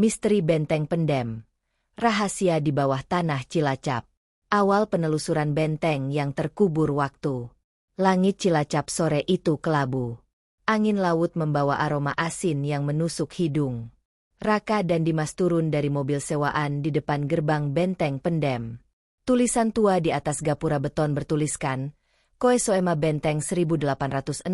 Misteri Benteng Pendem. Rahasia di bawah tanah Cilacap. Awal penelusuran benteng yang terkubur waktu. Langit Cilacap sore itu kelabu. Angin laut membawa aroma asin yang menusuk hidung. Raka dan Dimas turun dari mobil sewaan di depan gerbang Benteng Pendem. Tulisan tua di atas gapura beton bertuliskan, Koesoema Benteng 1861,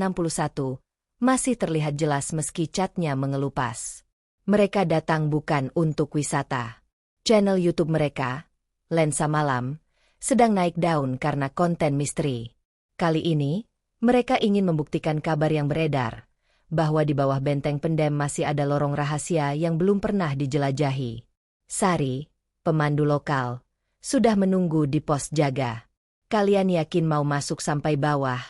masih terlihat jelas meski catnya mengelupas. Mereka datang bukan untuk wisata. Channel YouTube mereka, Lensa Malam, sedang naik daun karena konten misteri. Kali ini, mereka ingin membuktikan kabar yang beredar, bahwa di bawah Benteng Pendem masih ada lorong rahasia yang belum pernah dijelajahi. Sari, pemandu lokal, sudah menunggu di pos jaga. Kalian yakin mau masuk sampai bawah?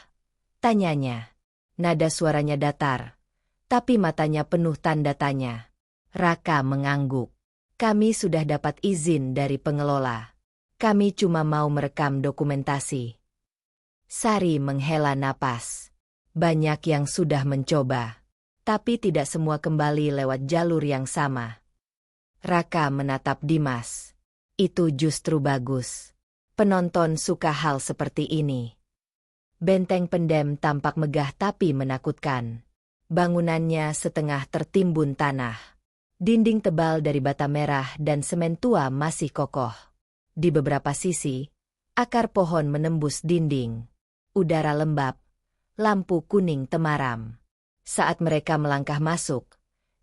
Tanyanya. Nada suaranya datar, tapi matanya penuh tanda tanya. Raka mengangguk. Kami sudah dapat izin dari pengelola. Kami cuma mau merekam dokumentasi. Sari menghela napas. Banyak yang sudah mencoba, tapi tidak semua kembali lewat jalur yang sama. Raka menatap Dimas. Itu justru bagus. Penonton suka hal seperti ini. Benteng Pendem tampak megah tapi menakutkan. Bangunannya setengah tertimbun tanah. Dinding tebal dari bata merah dan semen tua masih kokoh. Di beberapa sisi, akar pohon menembus dinding. Udara lembab, lampu kuning temaram. Saat mereka melangkah masuk,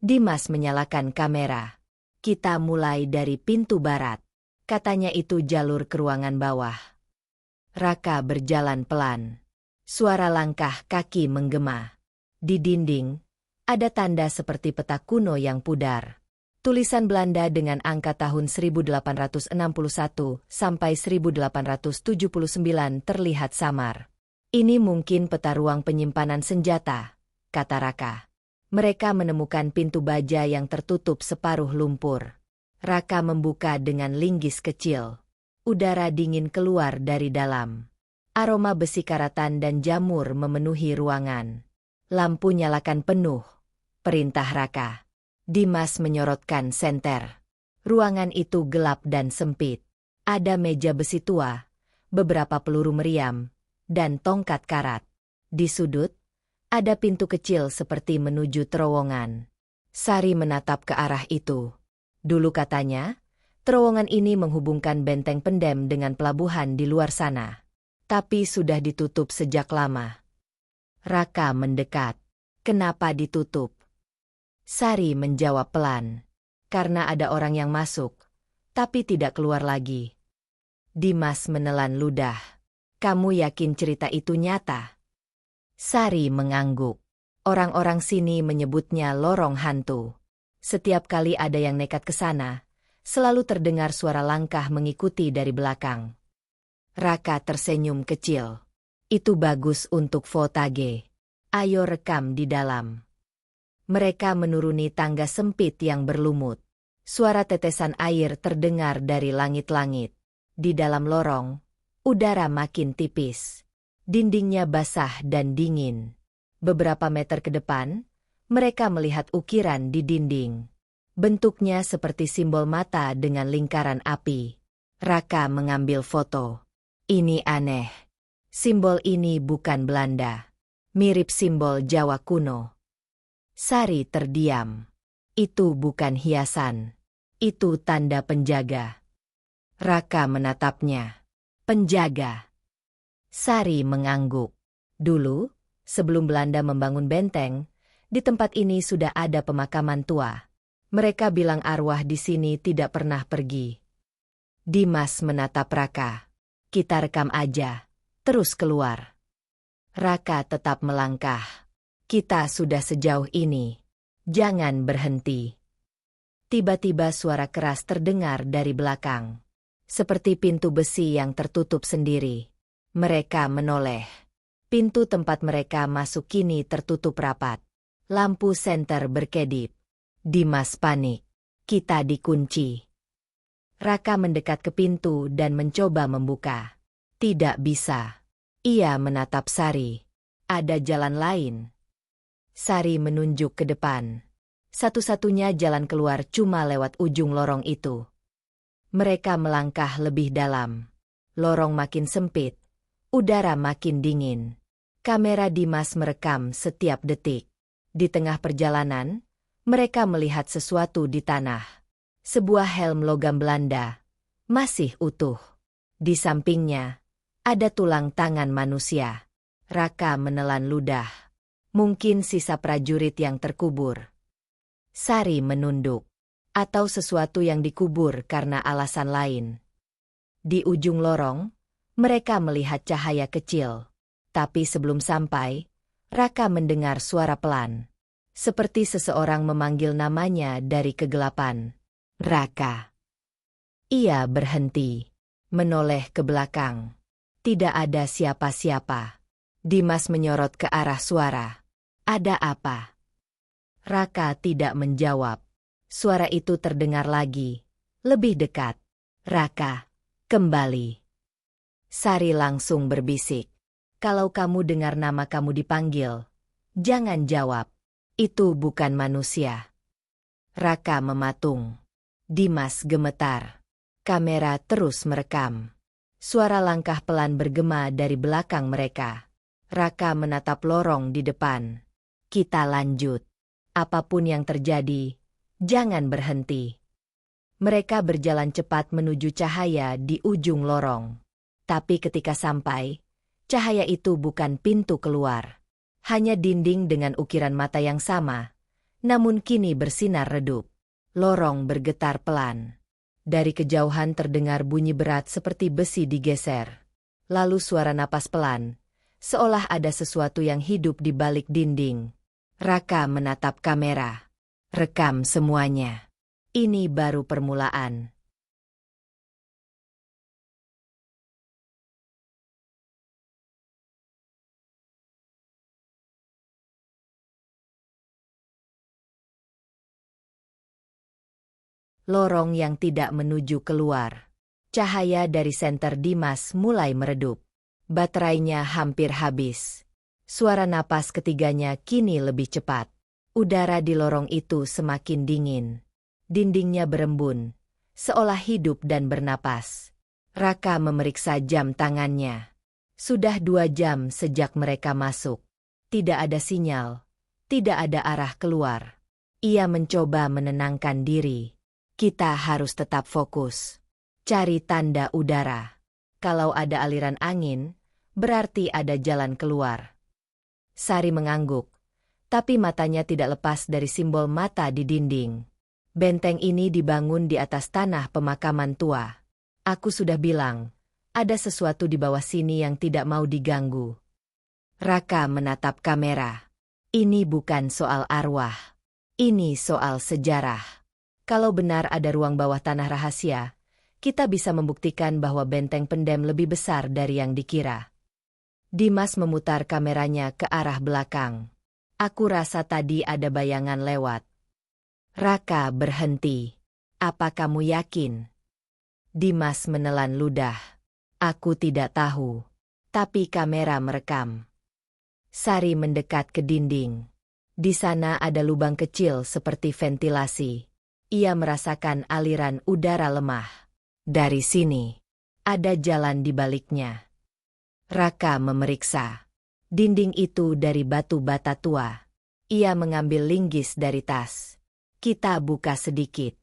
Dimas menyalakan kamera. Kita mulai dari pintu barat. Katanya itu jalur ke ruangan bawah. Raka berjalan pelan. Suara langkah kaki menggema. Di dinding, ada tanda seperti peta kuno yang pudar. Tulisan Belanda dengan angka tahun 1861 sampai 1879 terlihat samar. Ini mungkin peta ruang penyimpanan senjata, kata Raka. Mereka menemukan pintu baja yang tertutup separuh lumpur. Raka membuka dengan linggis kecil. Udara dingin keluar dari dalam. Aroma besi karatan dan jamur memenuhi ruangan. Lampu nyalakan penuh. Perintah Raka. Dimas menyorotkan senter. Ruangan itu gelap dan sempit. Ada meja besi tua, beberapa peluru meriam, dan tongkat karat. Di sudut, ada pintu kecil seperti menuju terowongan. Sari menatap ke arah itu. Dulu katanya, terowongan ini menghubungkan Benteng Pendem dengan pelabuhan di luar sana. Tapi sudah ditutup sejak lama. Raka mendekat. Kenapa ditutup? Sari menjawab pelan. Karena ada orang yang masuk, tapi tidak keluar lagi. Dimas menelan ludah. Kamu yakin cerita itu nyata? Sari mengangguk. Orang-orang sini menyebutnya lorong hantu. Setiap kali ada yang nekat ke sana, selalu terdengar suara langkah mengikuti dari belakang. Raka tersenyum kecil. Itu bagus untuk fotage. Ayo rekam di dalam. Mereka menuruni tangga sempit yang berlumut. Suara tetesan air terdengar dari langit-langit. Di dalam lorong, udara makin tipis. Dindingnya basah dan dingin. Beberapa meter ke depan, mereka melihat ukiran di dinding. Bentuknya seperti simbol mata dengan lingkaran api. Raka mengambil foto. Ini aneh. Simbol ini bukan Belanda. Mirip simbol Jawa kuno. Sari terdiam. Itu bukan hiasan. Itu tanda penjaga. Raka menatapnya. Penjaga. Sari mengangguk. Dulu, sebelum Belanda membangun benteng, di tempat ini sudah ada pemakaman tua. Mereka bilang arwah di sini tidak pernah pergi. Dimas menatap Raka. Kita rekam aja. Terus keluar. Raka tetap melangkah. Kita sudah sejauh ini. Jangan berhenti. Tiba-tiba suara keras terdengar dari belakang. Seperti pintu besi yang tertutup sendiri. Mereka menoleh. Pintu tempat mereka masuk kini tertutup rapat. Lampu senter berkedip. Dimas panik. Kita dikunci. Raka mendekat ke pintu dan mencoba membuka. Tidak bisa. Ia menatap Sari. Ada jalan lain. Sari menunjuk ke depan. Satu-satunya jalan keluar cuma lewat ujung lorong itu. Mereka melangkah lebih dalam. Lorong makin sempit. Udara makin dingin. Kamera Dimas merekam setiap detik. Di tengah perjalanan, mereka melihat sesuatu di tanah. Sebuah helm logam Belanda. Masih utuh. Di sampingnya, ada tulang tangan manusia. Raka menelan ludah. Mungkin sisa prajurit yang terkubur. Sari menunduk. Atau sesuatu yang dikubur karena alasan lain. Di ujung lorong, mereka melihat cahaya kecil. Tapi sebelum sampai, Raka mendengar suara pelan. Seperti seseorang memanggil namanya dari kegelapan. Raka. Ia berhenti. Menoleh ke belakang. Tidak ada siapa-siapa. Dimas menyorot ke arah suara. Ada apa? Raka tidak menjawab. Suara itu terdengar lagi. Lebih dekat. Raka, kembali. Sari langsung berbisik. Kalau kamu dengar nama kamu dipanggil, jangan jawab. Itu bukan manusia. Raka mematung. Dimas gemetar. Kamera terus merekam. Suara langkah pelan bergema dari belakang mereka. Raka menatap lorong di depan. Kita lanjut. Apapun yang terjadi, jangan berhenti. Mereka berjalan cepat menuju cahaya di ujung lorong. Tapi ketika sampai, cahaya itu bukan pintu keluar. Hanya dinding dengan ukiran mata yang sama, namun kini bersinar redup. Lorong bergetar pelan. Dari kejauhan terdengar bunyi berat seperti besi digeser. Lalu suara napas pelan, seolah ada sesuatu yang hidup di balik dinding. Raka menatap kamera. Rekam semuanya. Ini baru permulaan. Lorong yang tidak menuju keluar. Cahaya dari senter Dimas mulai meredup. Baterainya hampir habis. Suara napas ketiganya kini lebih cepat. Udara di lorong itu semakin dingin. Dindingnya berembun, seolah hidup dan bernapas. Raka memeriksa jam tangannya. Sudah 2 jam sejak mereka masuk. Tidak ada sinyal, tidak ada arah keluar. Ia mencoba menenangkan diri. Kita harus tetap fokus. Cari tanda udara. Kalau ada aliran angin, berarti ada jalan keluar. Sari mengangguk, tapi matanya tidak lepas dari simbol mata di dinding. Benteng ini dibangun di atas tanah pemakaman tua. Aku sudah bilang, ada sesuatu di bawah sini yang tidak mau diganggu. Raka menatap kamera. Ini bukan soal arwah. Ini soal sejarah. Kalau benar ada ruang bawah tanah rahasia, kita bisa membuktikan bahwa benteng pendem lebih besar dari yang dikira. Dimas memutar kameranya ke arah belakang. Aku rasa tadi ada bayangan lewat. Raka berhenti. Apa kamu yakin? Dimas menelan ludah. Aku tidak tahu. Tapi kamera merekam. Sari mendekat ke dinding. Di sana ada lubang kecil seperti ventilasi. Ia merasakan aliran udara lemah. Dari sini, ada jalan di baliknya. Raka memeriksa. Dinding itu dari batu bata tua. Ia mengambil linggis dari tas. Kita buka sedikit.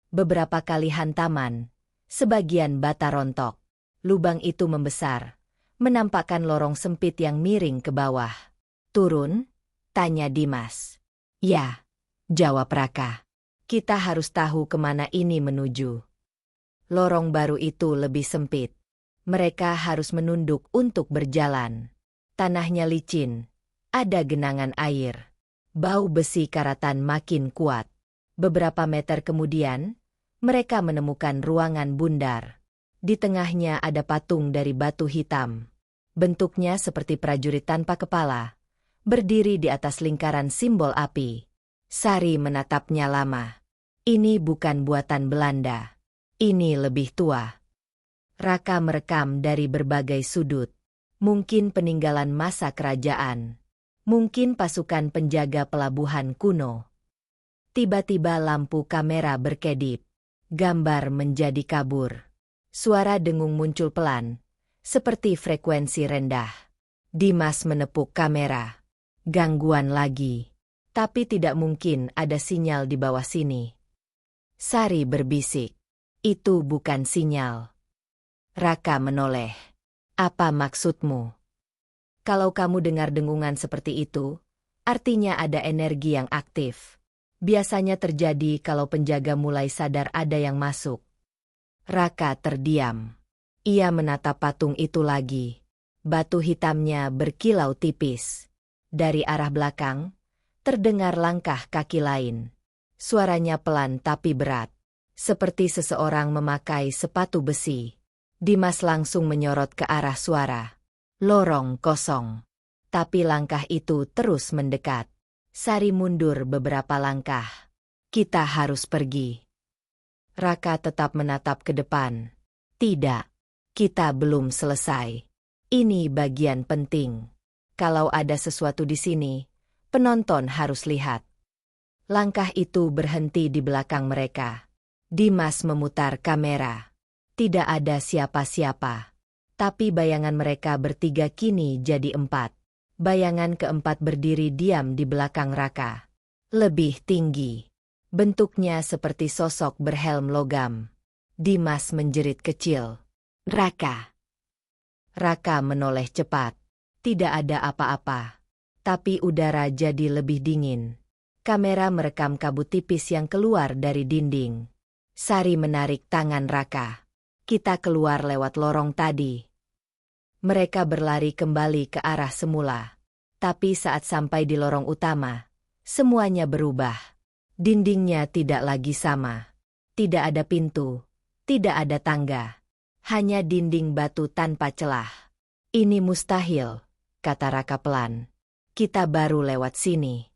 Beberapa kali hantaman, sebagian bata rontok. Lubang itu membesar, menampakkan lorong sempit yang miring ke bawah. Turun? Tanya Dimas. Ya, jawab Raka. Kita harus tahu kemana ini menuju. Lorong baru itu lebih sempit. Mereka harus menunduk untuk berjalan. Tanahnya licin. Ada genangan air. Bau besi karatan makin kuat. Beberapa meter kemudian, mereka menemukan ruangan bundar. Di tengahnya ada patung dari batu hitam. Bentuknya seperti prajurit tanpa kepala. Berdiri di atas lingkaran simbol api. Sari menatapnya lama. Ini bukan buatan Belanda. Ini lebih tua. Raka merekam dari berbagai sudut. Mungkin peninggalan masa kerajaan. Mungkin pasukan penjaga pelabuhan kuno. Tiba-tiba lampu kamera berkedip. Gambar menjadi kabur. Suara dengung muncul pelan, seperti frekuensi rendah. Dimas menepuk kamera. Gangguan lagi. Tapi tidak mungkin ada sinyal di bawah sini. Sari berbisik. Itu bukan sinyal. Raka menoleh. Apa maksudmu? Kalau kamu dengar dengungan seperti itu, artinya ada energi yang aktif. Biasanya terjadi kalau penjaga mulai sadar ada yang masuk. Raka terdiam. Ia menatap patung itu lagi. Batu hitamnya berkilau tipis. Dari arah belakang, terdengar langkah kaki lain. Suaranya pelan tapi berat. Seperti seseorang memakai sepatu besi. Dimas langsung menyorot ke arah suara. Lorong kosong. Tapi langkah itu terus mendekat. Sari mundur beberapa langkah. Kita harus pergi. Raka tetap menatap ke depan. Tidak. Kita belum selesai. Ini bagian penting. Kalau ada sesuatu di sini, penonton harus lihat. Langkah itu berhenti di belakang mereka. Dimas memutar kamera. Tidak ada siapa-siapa. Tapi bayangan mereka bertiga kini jadi 4. Bayangan keempat berdiri diam di belakang Raka. Lebih tinggi. Bentuknya seperti sosok berhelm logam. Dimas menjerit kecil. Raka. Raka menoleh cepat. Tidak ada apa-apa. Tapi udara jadi lebih dingin. Kamera merekam kabut tipis yang keluar dari dinding. Sari menarik tangan Raka. Kita keluar lewat lorong tadi. Mereka berlari kembali ke arah semula. Tapi saat sampai di lorong utama, semuanya berubah. Dindingnya tidak lagi sama. Tidak ada pintu, tidak ada tangga. Hanya dinding batu tanpa celah. Ini mustahil, kata Raka pelan. Kita baru lewat sini.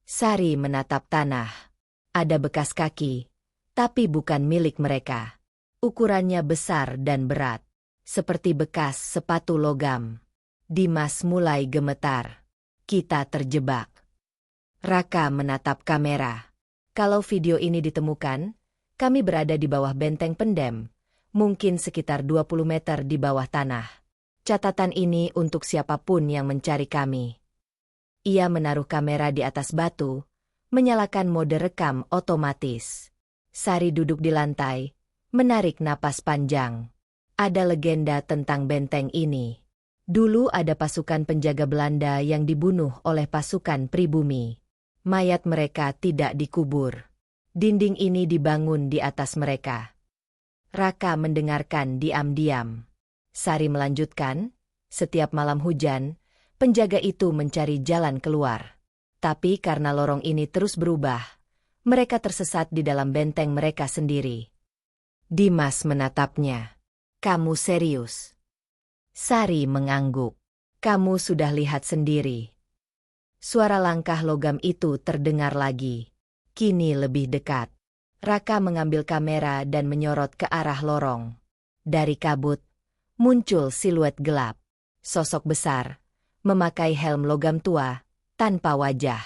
Sari menatap tanah. Ada bekas kaki, tapi bukan milik mereka. Ukurannya besar dan berat. Seperti bekas sepatu logam. Dimas mulai gemetar. Kita terjebak. Raka menatap kamera. Kalau video ini ditemukan, kami berada di bawah benteng pendem. Mungkin sekitar 20 meter di bawah tanah. Catatan ini untuk siapapun yang mencari kami. Ia menaruh kamera di atas batu, menyalakan mode rekam otomatis. Sari duduk di lantai, menarik napas panjang. Ada legenda tentang benteng ini. Dulu ada pasukan penjaga Belanda yang dibunuh oleh pasukan pribumi. Mayat mereka tidak dikubur. Dinding ini dibangun di atas mereka. Raka mendengarkan diam-diam. Sari melanjutkan, setiap malam hujan, penjaga itu mencari jalan keluar. Tapi karena lorong ini terus berubah, mereka tersesat di dalam benteng mereka sendiri. Dimas menatapnya. Kamu serius? Sari mengangguk. Kamu sudah lihat sendiri. Suara langkah logam itu terdengar lagi. Kini lebih dekat. Raka mengambil kamera dan menyorot ke arah lorong. Dari kabut, muncul siluet gelap. Sosok besar, memakai helm logam tua, tanpa wajah.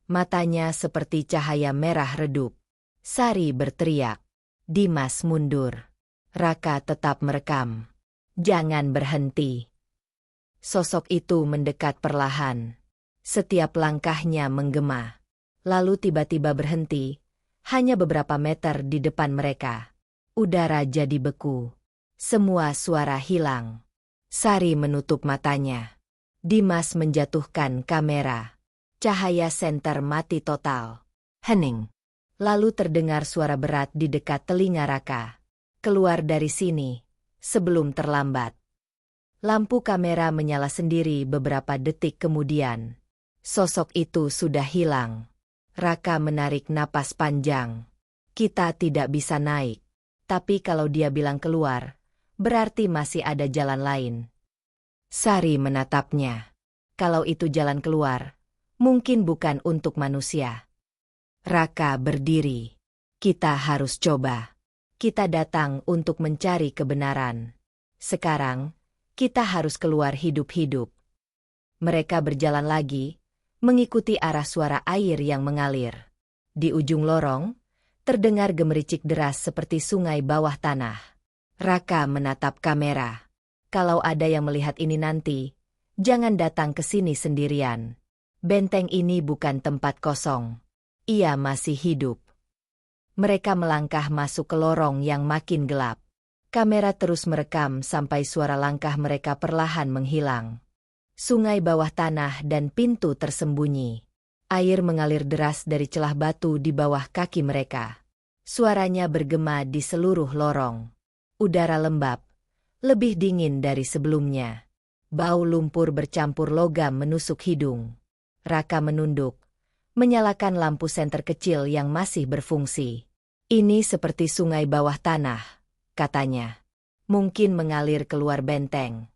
Matanya seperti cahaya merah redup. Sari berteriak. Dimas mundur. Raka tetap merekam. Jangan berhenti. Sosok itu mendekat perlahan. Setiap langkahnya menggema. Lalu tiba-tiba berhenti, hanya beberapa meter di depan mereka. Udara jadi beku. Semua suara hilang. Sari menutup matanya. Dimas menjatuhkan kamera. Cahaya senter mati total. Hening. Lalu terdengar suara berat di dekat telinga Raka. Keluar dari sini, sebelum terlambat. Lampu kamera menyala sendiri beberapa detik kemudian. Sosok itu sudah hilang. Raka menarik napas panjang. Kita tidak bisa naik. Tapi kalau dia bilang keluar, berarti masih ada jalan lain. Sari menatapnya. Kalau itu jalan keluar, mungkin bukan untuk manusia. Raka berdiri. Kita harus coba. Kita datang untuk mencari kebenaran. Sekarang, kita harus keluar hidup-hidup. Mereka berjalan lagi, mengikuti arah suara air yang mengalir. Di ujung lorong, terdengar gemericik deras seperti sungai bawah tanah. Raka menatap kamera. Kalau ada yang melihat ini nanti, jangan datang ke sini sendirian. Benteng ini bukan tempat kosong. Ia masih hidup. Mereka melangkah masuk ke lorong yang makin gelap. Kamera terus merekam sampai suara langkah mereka perlahan menghilang. Sungai bawah tanah dan pintu tersembunyi. Air mengalir deras dari celah batu di bawah kaki mereka. Suaranya bergema di seluruh lorong. Udara lembab, lebih dingin dari sebelumnya. Bau lumpur bercampur logam menusuk hidung. Raka menunduk, menyalakan lampu senter kecil yang masih berfungsi. Ini seperti sungai bawah tanah, katanya. Mungkin mengalir keluar benteng.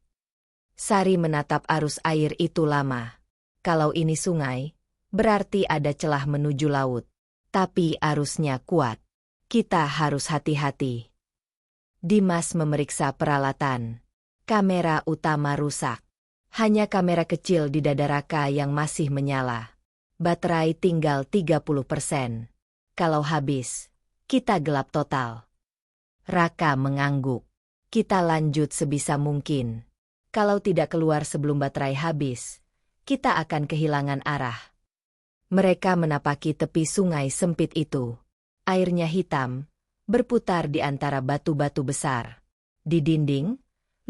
Sari menatap arus air itu lama. Kalau ini sungai, berarti ada celah menuju laut. Tapi arusnya kuat. Kita harus hati-hati. Dimas memeriksa peralatan. Kamera utama rusak. Hanya kamera kecil di dada Raka yang masih menyala. Baterai tinggal 30%. Kalau habis, kita gelap total. Raka mengangguk. Kita lanjut sebisa mungkin. Kalau tidak keluar sebelum baterai habis, kita akan kehilangan arah. Mereka menapaki tepi sungai sempit itu. Airnya hitam, berputar di antara batu-batu besar. Di dinding,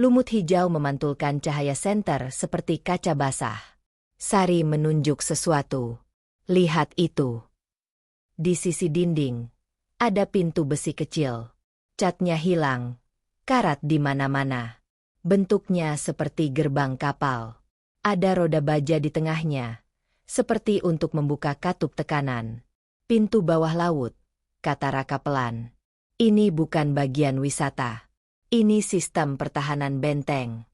lumut hijau memantulkan cahaya senter seperti kaca basah. Sari menunjuk sesuatu. Lihat itu. Di sisi dinding, ada pintu besi kecil. Catnya hilang, karat di mana-mana. Bentuknya seperti gerbang kapal. Ada roda baja di tengahnya, seperti untuk membuka katup tekanan. Pintu bawah laut, kata Raka pelan. Ini bukan bagian wisata. Ini sistem pertahanan benteng.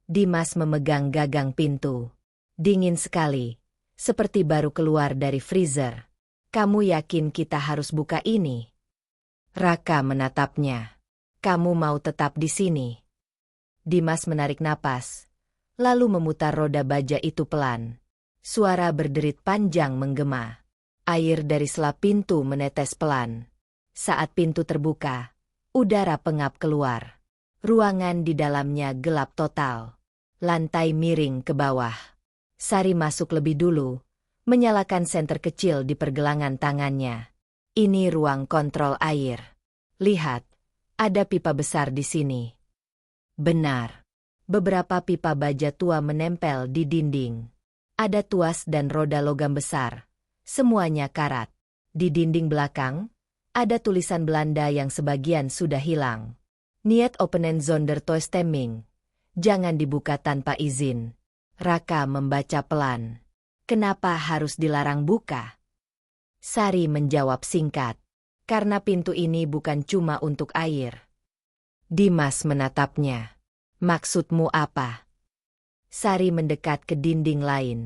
Dimas memegang gagang pintu. Dingin sekali, seperti baru keluar dari freezer. Kamu yakin kita harus buka ini? Raka menatapnya. Kamu mau tetap di sini? Dimas menarik napas, lalu memutar roda baja itu pelan. Suara berderit panjang menggema. Air dari sela pintu menetes pelan. Saat pintu terbuka, udara pengap keluar. Ruangan di dalamnya gelap total. Lantai miring ke bawah. Sari masuk lebih dulu, menyalakan senter kecil di pergelangan tangannya. Ini ruang kontrol air. Lihat, ada pipa besar di sini. Benar. Beberapa pipa baja tua menempel di dinding. Ada tuas dan roda logam besar. Semuanya karat. Di dinding belakang, ada tulisan Belanda yang sebagian sudah hilang. Niet openen zonder toestemming. Jangan dibuka tanpa izin. Raka membaca pelan. Kenapa harus dilarang buka? Sari menjawab singkat. Karena pintu ini bukan cuma untuk air. Dimas menatapnya. Maksudmu apa? Sari mendekat ke dinding lain.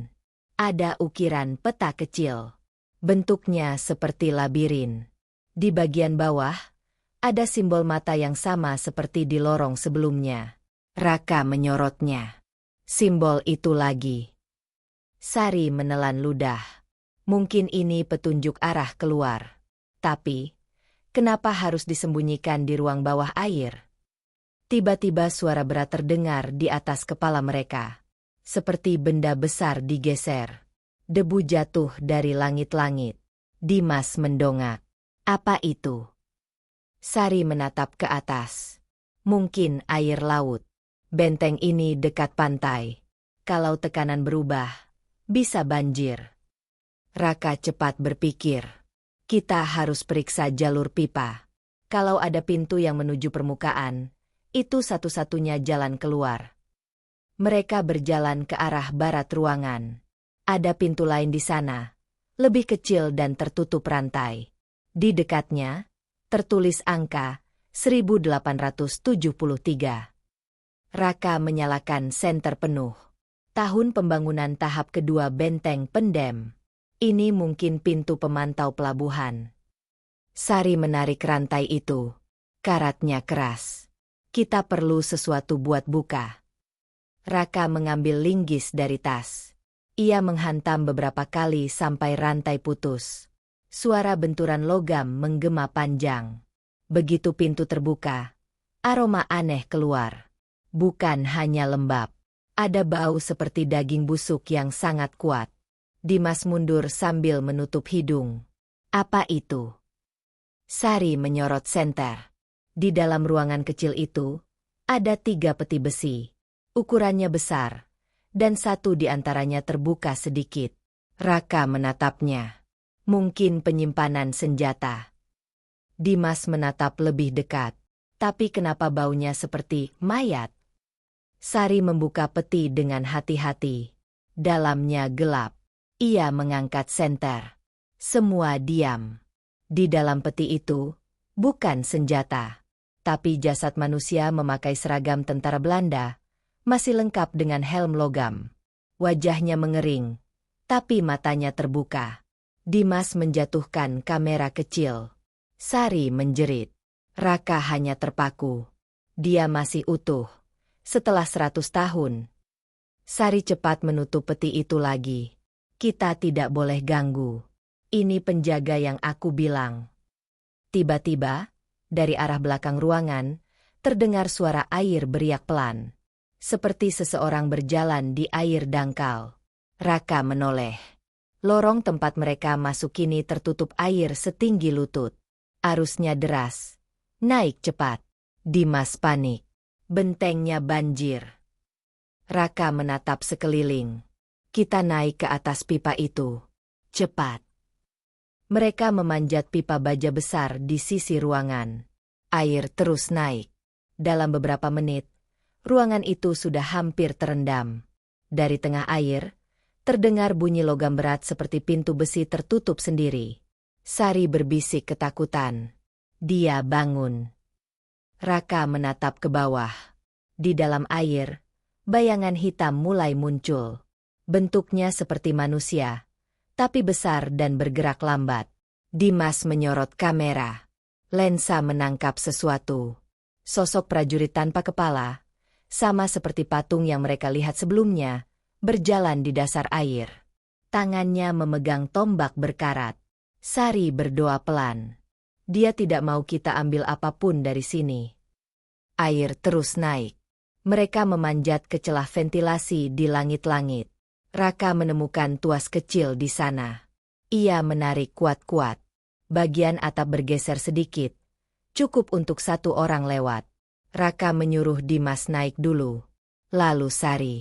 Ada ukiran peta kecil. Bentuknya seperti labirin. Di bagian bawah, ada simbol mata yang sama seperti di lorong sebelumnya. Raka menyorotnya. Simbol itu lagi. Sari menelan ludah. Mungkin ini petunjuk arah keluar. Tapi, kenapa harus disembunyikan di ruang bawah air? Tiba-tiba suara berat terdengar di atas kepala mereka. Seperti benda besar digeser. Debu jatuh dari langit-langit. Dimas mendongak. Apa itu? Sari menatap ke atas. Mungkin air laut. Benteng ini dekat pantai. Kalau tekanan berubah, bisa banjir. Raka cepat berpikir. Kita harus periksa jalur pipa. Kalau ada pintu yang menuju permukaan, itu satu-satunya jalan keluar. Mereka berjalan ke arah barat ruangan. Ada pintu lain di sana, lebih kecil dan tertutup rantai. Di dekatnya, tertulis angka 1873. Raka menyalakan senter penuh. Tahun pembangunan tahap kedua benteng pendem. Ini mungkin pintu pemantau pelabuhan. Sari menarik rantai itu. Karatnya keras. Kita perlu sesuatu buat buka. Raka mengambil linggis dari tas. Ia menghantam beberapa kali sampai rantai putus. Suara benturan logam menggema panjang. Begitu pintu terbuka, aroma aneh keluar. Bukan hanya lembab. Ada bau seperti daging busuk yang sangat kuat. Dimas mundur sambil menutup hidung. Apa itu? Sari menyorot senter. Di dalam ruangan kecil itu, ada 3 peti besi. Ukurannya besar, dan satu di antaranya terbuka sedikit. Raka menatapnya. Mungkin penyimpanan senjata. Dimas menatap lebih dekat. Tapi kenapa baunya seperti mayat? Sari membuka peti dengan hati-hati. Dalamnya gelap. Ia mengangkat senter. Semua diam. Di dalam peti itu, bukan senjata. Tapi jasad manusia memakai seragam tentara Belanda, masih lengkap dengan helm logam. Wajahnya mengering, tapi matanya terbuka. Dimas menjatuhkan kamera kecil. Sari menjerit. Raka hanya terpaku. Dia masih utuh. Setelah 100 tahun. Sari cepat menutup peti itu lagi. Kita tidak boleh ganggu. Ini penjaga yang aku bilang. Tiba-tiba, dari arah belakang ruangan, terdengar suara air beriak pelan. Seperti seseorang berjalan di air dangkal. Raka menoleh. Lorong tempat mereka masuk kini tertutup air setinggi lutut. Arusnya deras. Naik cepat. Dimas panik. Bentengnya banjir. Raka menatap sekeliling. Kita naik ke atas pipa itu. Cepat. Mereka memanjat pipa baja besar di sisi ruangan. Air terus naik. Dalam beberapa menit, ruangan itu sudah hampir terendam. Dari tengah air, terdengar bunyi logam berat seperti pintu besi tertutup sendiri. Sari berbisik ketakutan. Dia bangun. Raka menatap ke bawah. Di dalam air, bayangan hitam mulai muncul. Bentuknya seperti manusia, tapi besar dan bergerak lambat. Dimas menyorot kamera. Lensa menangkap sesuatu. Sosok prajurit tanpa kepala, sama seperti patung yang mereka lihat sebelumnya, berjalan di dasar air. Tangannya memegang tombak berkarat. Sari berdoa pelan. Dia tidak mau kita ambil apapun dari sini. Air terus naik. Mereka memanjat ke celah ventilasi di langit-langit. Raka menemukan tuas kecil di sana. Ia menarik kuat-kuat. Bagian atap bergeser sedikit. Cukup untuk 1 orang lewat. Raka menyuruh Dimas naik dulu. Lalu Sari.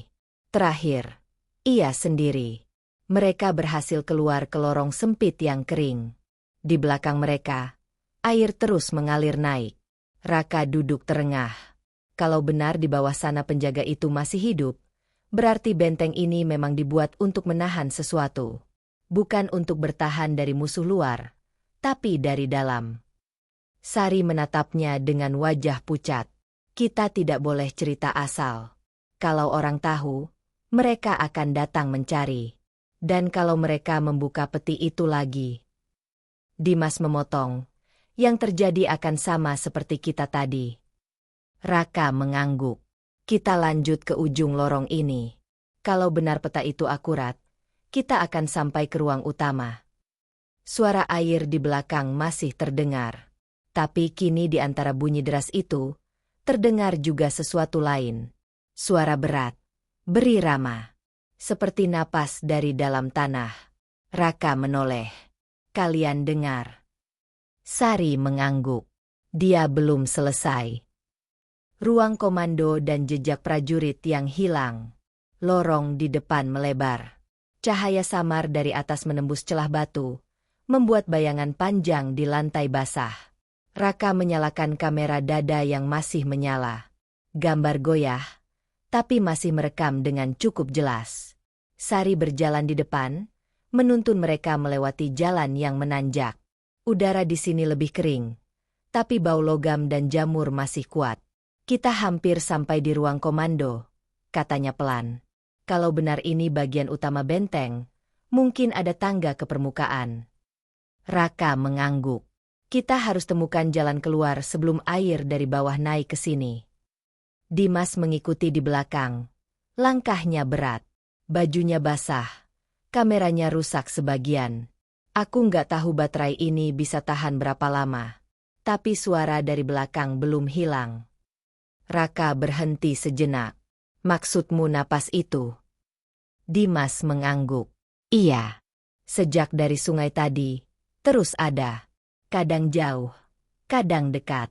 Terakhir, ia sendiri. Mereka berhasil keluar ke lorong sempit yang kering. Di belakang mereka, air terus mengalir naik. Raka duduk terengah. Kalau benar di bawah sana penjaga itu masih hidup, berarti benteng ini memang dibuat untuk menahan sesuatu. Bukan untuk bertahan dari musuh luar, tapi dari dalam. Sari menatapnya dengan wajah pucat. Kita tidak boleh cerita asal. Kalau orang tahu, mereka akan datang mencari. Dan kalau mereka membuka peti itu lagi. Dimas memotong. Yang terjadi akan sama seperti kita tadi. Raka mengangguk. Kita lanjut ke ujung lorong ini. Kalau benar peta itu akurat, kita akan sampai ke ruang utama. Suara air di belakang masih terdengar. Tapi kini di antara bunyi deras itu, terdengar juga sesuatu lain. Suara berat, berirama. Seperti napas dari dalam tanah. Raka menoleh. Kalian dengar? Sari mengangguk. Dia belum selesai. Ruang komando dan jejak prajurit yang hilang. Lorong di depan melebar. Cahaya samar dari atas menembus celah batu, membuat bayangan panjang di lantai basah. Raka menyalakan kamera dada yang masih menyala. Gambar goyah, tapi masih merekam dengan cukup jelas. Sari berjalan di depan, menuntun mereka melewati jalan yang menanjak. Udara di sini lebih kering, tapi bau logam dan jamur masih kuat. Kita hampir sampai di ruang komando, katanya pelan. Kalau benar ini bagian utama benteng, mungkin ada tangga ke permukaan. Raka mengangguk. Kita harus temukan jalan keluar sebelum air dari bawah naik ke sini. Dimas mengikuti di belakang. Langkahnya berat. Bajunya basah. Kameranya rusak sebagian. Aku nggak tahu baterai ini bisa tahan berapa lama. Tapi suara dari belakang belum hilang. Raka berhenti sejenak. Maksudmu napas itu? Dimas mengangguk. Iya. Sejak dari sungai tadi, terus ada. Kadang jauh, kadang dekat.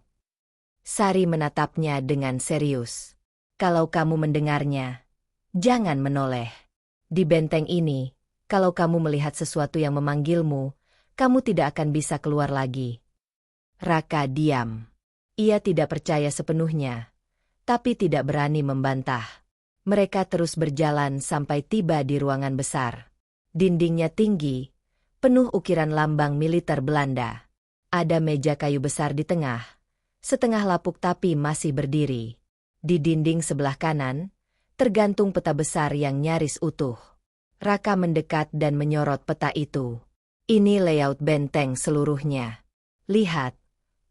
Sari menatapnya dengan serius. Kalau kamu mendengarnya, jangan menoleh. Di benteng ini, kalau kamu melihat sesuatu yang memanggilmu, kamu tidak akan bisa keluar lagi. Raka diam. Ia tidak percaya sepenuhnya, tapi tidak berani membantah. Mereka terus berjalan sampai tiba di ruangan besar. Dindingnya tinggi, penuh ukiran lambang militer Belanda. Ada meja kayu besar di tengah, setengah lapuk tapi masih berdiri. Di dinding sebelah kanan, tergantung peta besar yang nyaris utuh. Raka mendekat dan menyorot peta itu. Ini layout benteng seluruhnya. Lihat,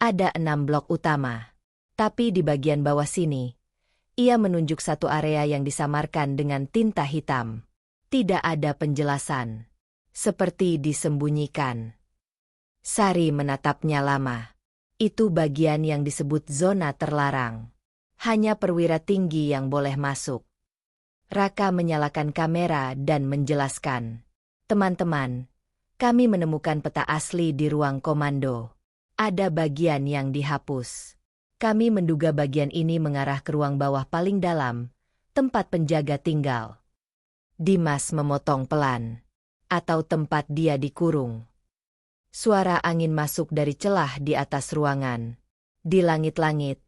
ada 6 blok utama. Tapi di bagian bawah sini, ia menunjuk satu area yang disamarkan dengan tinta hitam. Tidak ada penjelasan. Seperti disembunyikan. Sari menatapnya lama. Itu bagian yang disebut zona terlarang. Hanya perwira tinggi yang boleh masuk. Raka menyalakan kamera dan menjelaskan. Teman-teman, kami menemukan peta asli di ruang komando. Ada bagian yang dihapus. Kami menduga bagian ini mengarah ke ruang bawah paling dalam, tempat penjaga tinggal. Dimas memotong pelan. Atau tempat dia dikurung. Suara angin masuk dari celah di atas ruangan. Di langit-langit,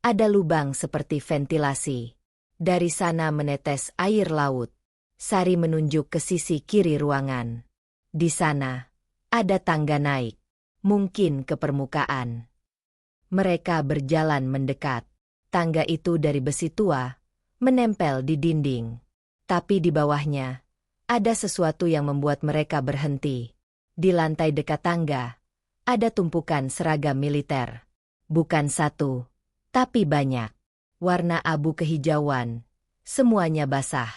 ada lubang seperti ventilasi. Dari sana menetes air laut. Sari menunjuk ke sisi kiri ruangan. Di sana, ada tangga naik. Mungkin ke permukaan. Mereka berjalan mendekat. Tangga itu dari besi tua, menempel di dinding. Tapi di bawahnya, ada sesuatu yang membuat mereka berhenti. Di lantai dekat tangga, ada tumpukan seragam militer. Bukan satu, tapi banyak. Warna abu kehijauan. Semuanya basah.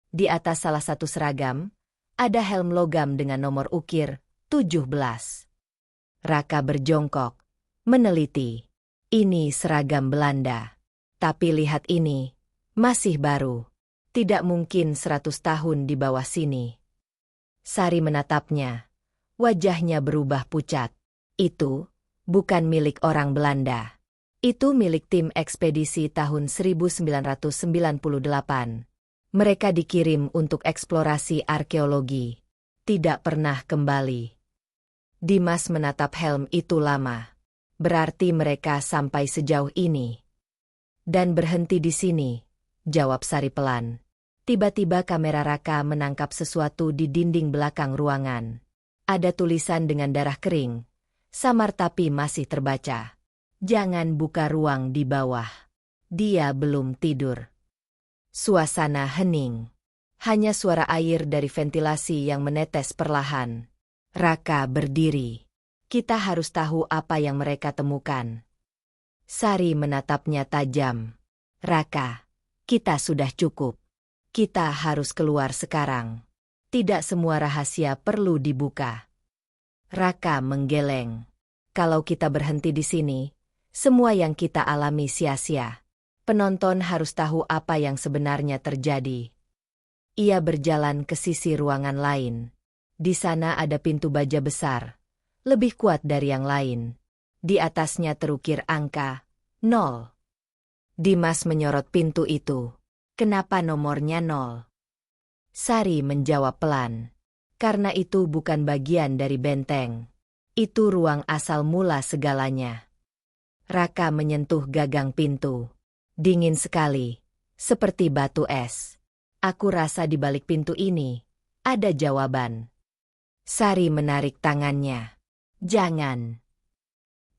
Di atas salah satu seragam, ada helm logam dengan nomor ukir 17. Raka berjongkok, meneliti. Ini seragam Belanda. Tapi lihat ini, masih baru. Tidak mungkin 100 tahun di bawah sini. Sari menatapnya. Wajahnya berubah pucat. Itu bukan milik orang Belanda. Itu milik tim ekspedisi tahun 1998. Mereka dikirim untuk eksplorasi arkeologi. Tidak pernah kembali. Dimas menatap helm itu lama. Berarti mereka sampai sejauh ini. Dan berhenti di sini, jawab Sari pelan. Tiba-tiba kamera Raka menangkap sesuatu di dinding belakang ruangan. Ada tulisan dengan darah kering. Samar tapi masih terbaca. Jangan buka ruang di bawah. Dia belum tidur. Suasana hening. Hanya suara air dari ventilasi yang menetes perlahan. Raka berdiri. Kita harus tahu apa yang mereka temukan. Sari menatapnya tajam. Raka, kita sudah cukup. Kita harus keluar sekarang. Tidak semua rahasia perlu dibuka. Raka menggeleng. Kalau kita berhenti di sini, semua yang kita alami sia-sia. Penonton harus tahu apa yang sebenarnya terjadi. Ia berjalan ke sisi ruangan lain. Di sana ada pintu baja besar. Lebih kuat dari yang lain. Di atasnya terukir angka 0. Dimas menyorot pintu itu. Kenapa nomornya 0? Sari menjawab pelan. Karena itu bukan bagian dari benteng. Itu ruang asal mula segalanya. Raka menyentuh gagang pintu. Dingin sekali, seperti batu es. Aku rasa di balik pintu ini ada jawaban. Sari menarik tangannya. Jangan.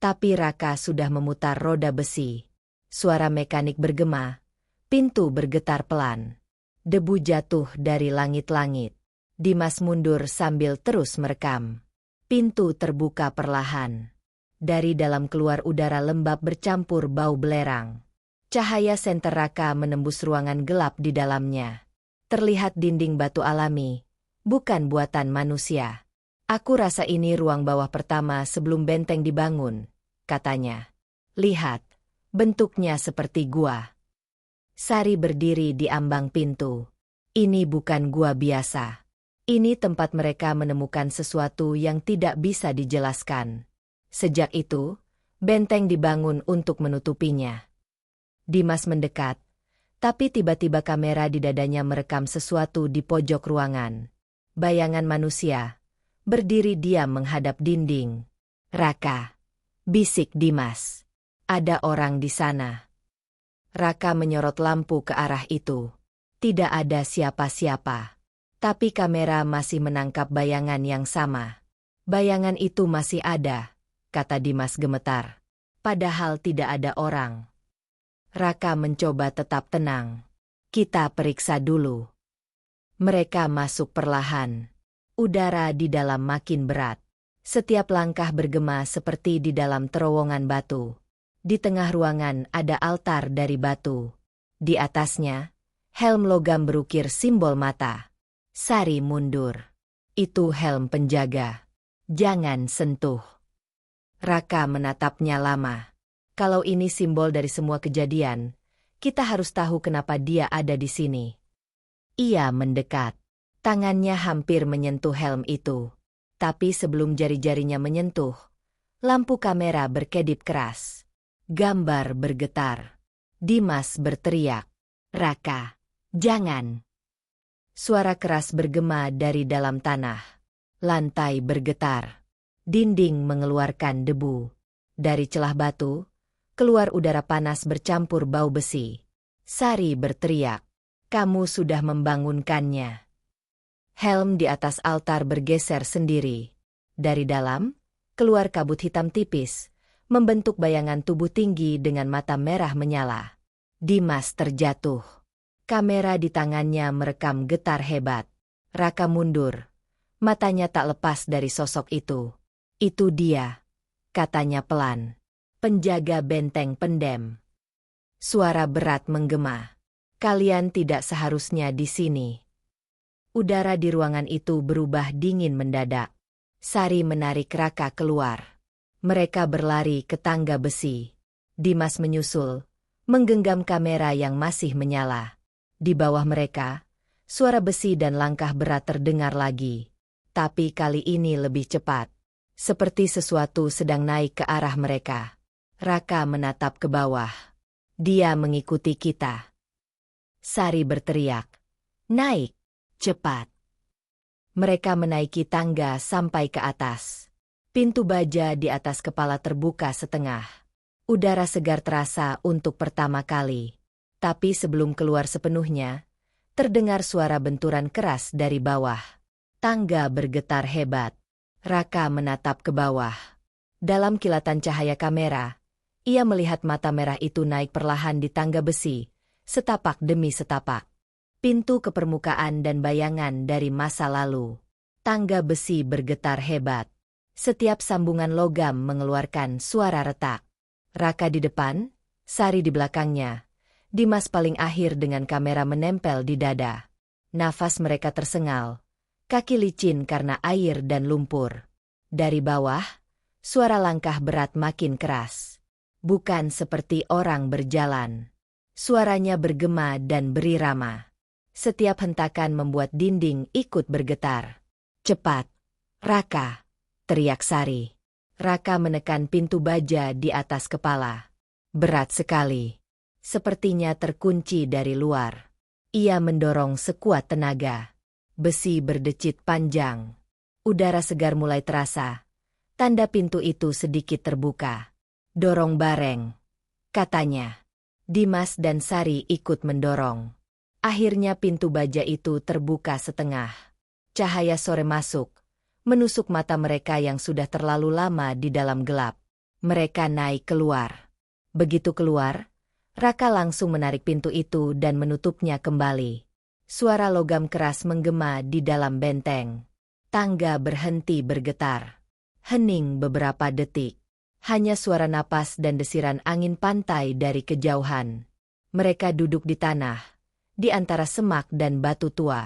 Tapi Raka sudah memutar roda besi. Suara mekanik bergema. Pintu bergetar pelan. Debu jatuh dari langit-langit. Dimas mundur sambil terus merekam. Pintu terbuka perlahan. Dari dalam keluar udara lembab bercampur bau belerang. Cahaya senter Raka menembus ruangan gelap di dalamnya. Terlihat dinding batu alami, bukan buatan manusia. Aku rasa ini ruang bawah pertama sebelum benteng dibangun, katanya. Lihat, bentuknya seperti gua. Sari berdiri di ambang pintu. Ini bukan gua biasa. Ini tempat mereka menemukan sesuatu yang tidak bisa dijelaskan. Sejak itu, benteng dibangun untuk menutupinya. Dimas mendekat, tapi tiba-tiba kamera di dadanya merekam sesuatu di pojok ruangan. Bayangan manusia, berdiri diam menghadap dinding. Raka, bisik Dimas. Ada orang di sana. Raka menyorot lampu ke arah itu. Tidak ada siapa-siapa. Tapi kamera masih menangkap bayangan yang sama. Bayangan itu masih ada, kata Dimas gemetar. Padahal tidak ada orang. Raka mencoba tetap tenang. Kita periksa dulu. Mereka masuk perlahan. Udara di dalam makin berat. Setiap langkah bergema seperti di dalam terowongan batu. Di tengah ruangan ada altar dari batu. Di atasnya, helm logam berukir simbol mata. Sari mundur. Itu helm penjaga. Jangan sentuh. Raka menatapnya lama. Kalau ini simbol dari semua kejadian, kita harus tahu kenapa dia ada di sini. Ia mendekat. Tangannya hampir menyentuh helm itu. Tapi sebelum jari-jarinya menyentuh, lampu kamera berkedip keras. Gambar bergetar. Dimas berteriak. Raka, jangan. Suara keras bergema dari dalam tanah. Lantai bergetar. Dinding mengeluarkan debu. Dari celah batu, keluar udara panas bercampur bau besi. Sari berteriak. Kamu sudah membangunkannya. Helm di atas altar bergeser sendiri. Dari dalam, keluar kabut hitam tipis, membentuk bayangan tubuh tinggi dengan mata merah menyala. Dimas terjatuh. Kamera di tangannya merekam getar hebat. Raka mundur. Matanya tak lepas dari sosok itu. Itu dia, katanya pelan. Penjaga benteng pendem. Suara berat menggema. Kalian tidak seharusnya di sini. Udara di ruangan itu berubah dingin mendadak. Sari menarik Raka keluar. Mereka berlari ke tangga besi. Dimas menyusul, menggenggam kamera yang masih menyala. Di bawah mereka, suara besi dan langkah berat terdengar lagi. Tapi kali ini lebih cepat. Seperti sesuatu sedang naik ke arah mereka. Raka menatap ke bawah. Dia mengikuti kita. Sari berteriak. Naik, cepat. Mereka menaiki tangga sampai ke atas. Pintu baja di atas kepala terbuka setengah. Udara segar terasa untuk pertama kali. Tapi sebelum keluar sepenuhnya, terdengar suara benturan keras dari bawah. Tangga bergetar hebat. Raka menatap ke bawah. Dalam kilatan cahaya kamera, ia melihat mata merah itu naik perlahan di tangga besi, setapak demi setapak. Pintu ke permukaan dan bayangan dari masa lalu. Tangga besi bergetar hebat. Setiap sambungan logam mengeluarkan suara retak. Raka di depan, Sari di belakangnya. Dimas paling akhir dengan kamera menempel di dada. Nafas mereka tersengal. Kaki licin karena air dan lumpur. Dari bawah, suara langkah berat makin keras. Bukan seperti orang berjalan. Suaranya bergema dan berirama. Setiap hentakan membuat dinding ikut bergetar. Cepat, Raka, teriak Sari. Raka menekan pintu baja di atas kepala. Berat sekali. Sepertinya terkunci dari luar. Ia mendorong sekuat tenaga. Besi berdecit panjang. Udara segar mulai terasa. Tanda pintu itu sedikit terbuka. Dorong bareng, katanya. Dimas dan Sari ikut mendorong. Akhirnya pintu baja itu terbuka setengah. Cahaya sore masuk, menusuk mata mereka yang sudah terlalu lama di dalam gelap. Mereka naik keluar. Begitu keluar, Raka langsung menarik pintu itu dan menutupnya kembali. Suara logam keras menggema di dalam benteng. Tangga berhenti bergetar. Hening beberapa detik. Hanya suara napas dan desiran angin pantai dari kejauhan. Mereka duduk di tanah, di antara semak dan batu tua.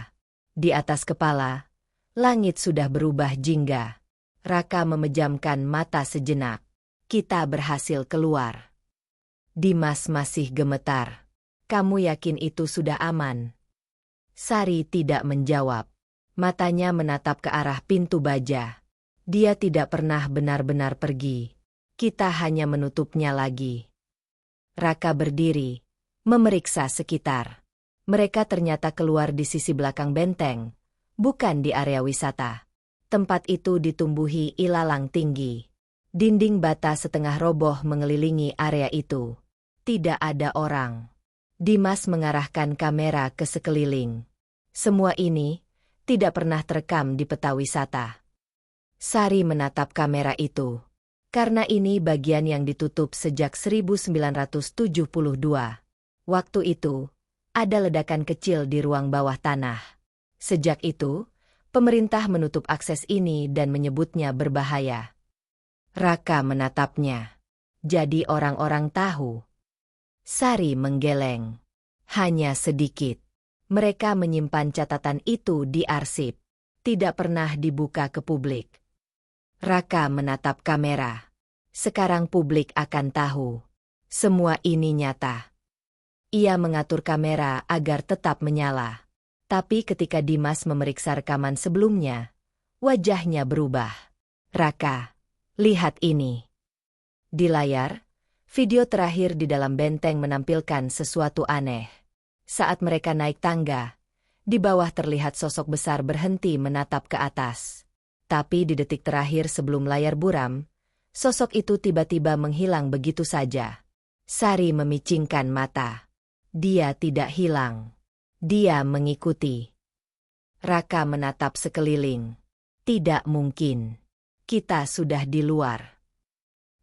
Di atas kepala, Langit sudah berubah jingga. Raka memejamkan mata sejenak. Kita berhasil keluar. Dimas masih gemetar. Kamu yakin itu sudah aman? Sari tidak menjawab. Matanya menatap ke arah pintu baja. Dia tidak pernah benar-benar pergi. Kita hanya menutupnya lagi. Raka berdiri, memeriksa sekitar. Mereka ternyata keluar di sisi belakang benteng. Bukan di area wisata. Tempat itu ditumbuhi ilalang tinggi. Dinding bata setengah roboh mengelilingi area itu. Tidak ada orang. Dimas mengarahkan kamera ke sekeliling. Semua ini tidak pernah terekam di peta wisata. Sari menatap kamera itu. Karena ini bagian yang ditutup sejak 1972. Waktu itu, ada ledakan kecil di ruang bawah tanah. Sejak itu, pemerintah menutup akses ini dan menyebutnya berbahaya. Raka menatapnya. Jadi orang-orang tahu. Sari menggeleng. Hanya sedikit. Mereka menyimpan catatan itu di arsip. Tidak pernah dibuka ke publik. Raka menatap kamera. Sekarang publik akan tahu. Semua ini nyata. Ia mengatur kamera agar tetap menyala. Tapi ketika Dimas memeriksa rekaman sebelumnya, wajahnya berubah. Raka, lihat ini. Di layar, video terakhir di dalam benteng menampilkan sesuatu aneh. Saat mereka naik tangga, di bawah terlihat sosok besar berhenti menatap ke atas. Tapi di detik terakhir sebelum layar buram, sosok itu tiba-tiba menghilang begitu saja. Sari memicingkan mata. Dia tidak hilang. Dia mengikuti. Raka menatap sekeliling. Tidak mungkin. Kita sudah di luar.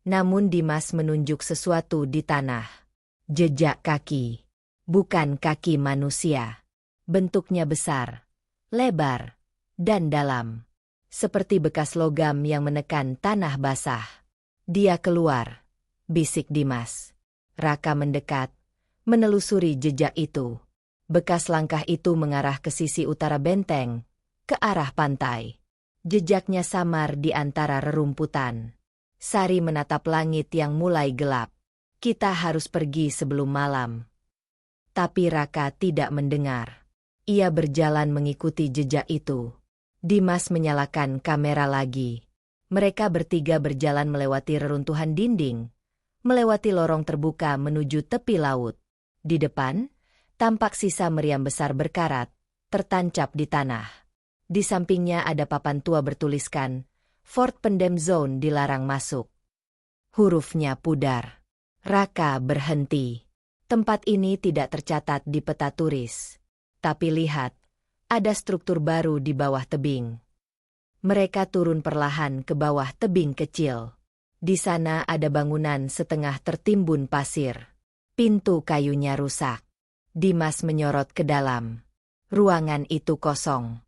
Namun Dimas menunjuk sesuatu di tanah. Jejak kaki. Bukan kaki manusia. Bentuknya besar, lebar, dan dalam. Seperti bekas logam yang menekan tanah basah. Dia keluar. Bisik Dimas. Raka mendekat, menelusuri jejak itu. Bekas langkah itu mengarah ke sisi utara benteng, ke arah pantai. Jejaknya samar di antara rerumputan. Sari menatap langit yang mulai gelap. Kita harus pergi sebelum malam. Tapi Raka tidak mendengar. Ia berjalan mengikuti jejak itu. Dimas menyalakan kamera lagi. Mereka bertiga berjalan melewati reruntuhan dinding, melewati lorong terbuka menuju tepi laut. Di depan, tampak sisa meriam besar berkarat, tertancap di tanah. Di sampingnya ada papan tua bertuliskan, Fort Pendem Zone dilarang masuk. Hurufnya pudar. Raka berhenti. Tempat ini tidak tercatat di peta turis. Tapi lihat, ada struktur baru di bawah tebing. Mereka turun perlahan ke bawah tebing kecil. Di sana ada bangunan setengah tertimbun pasir. Pintu kayunya rusak. Dimas menyorot ke dalam. Ruangan itu kosong.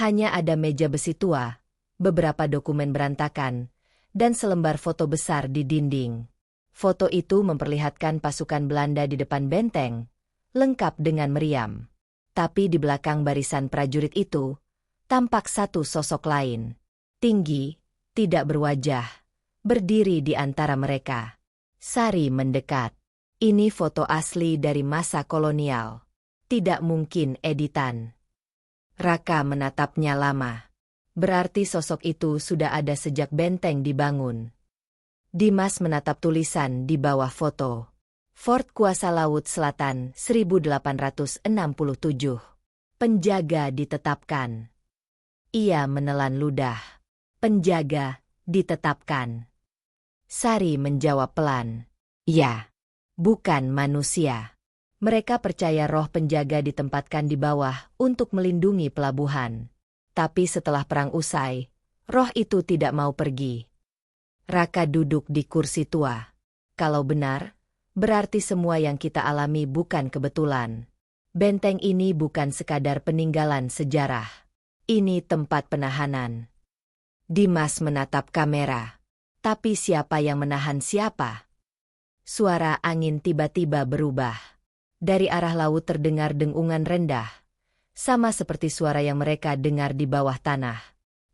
Hanya ada meja besi tua, beberapa dokumen berantakan, dan selembar foto besar di dinding. Foto itu memperlihatkan pasukan Belanda di depan benteng, lengkap dengan meriam. Tapi di belakang barisan prajurit itu, tampak satu sosok lain. Tinggi, tidak berwajah, berdiri di antara mereka. Sari mendekat. Ini foto asli dari masa kolonial. Tidak mungkin editan. Raka menatapnya lama. Berarti sosok itu sudah ada sejak benteng dibangun. Dimas menatap tulisan di bawah foto. Fort Kuasa Laut Selatan 1867. Penjaga ditetapkan. Ia menelan ludah. Penjaga ditetapkan. Sari menjawab pelan. Ya. Bukan manusia. Mereka percaya roh penjaga ditempatkan di bawah untuk melindungi pelabuhan. Tapi setelah perang usai, roh itu tidak mau pergi. Raka duduk di kursi tua. Kalau benar, berarti semua yang kita alami bukan kebetulan. Benteng ini bukan sekadar peninggalan sejarah. Ini tempat penahanan. Dimas menatap kamera. Tapi siapa yang menahan siapa? Suara angin tiba-tiba berubah. Dari arah laut terdengar dengungan rendah. sama seperti suara yang mereka dengar di bawah tanah.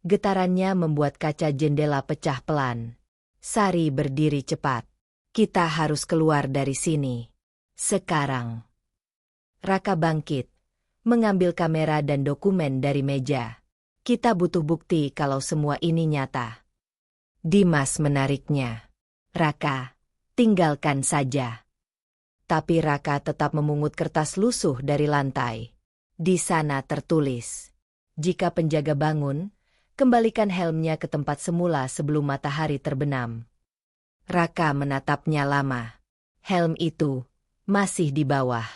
Getarannya membuat kaca jendela pecah pelan. Sari berdiri cepat. Kita harus keluar dari sini. Sekarang. Raka bangkit, mengambil kamera dan dokumen dari meja. Kita butuh bukti kalau semua ini nyata. Dimas menariknya. Raka, tinggalkan saja. Tapi Raka tetap memungut kertas lusuh dari lantai. Di sana tertulis, jika penjaga bangun, kembalikan helmnya ke tempat semula sebelum matahari terbenam. Raka menatapnya lama. Helm itu masih di bawah.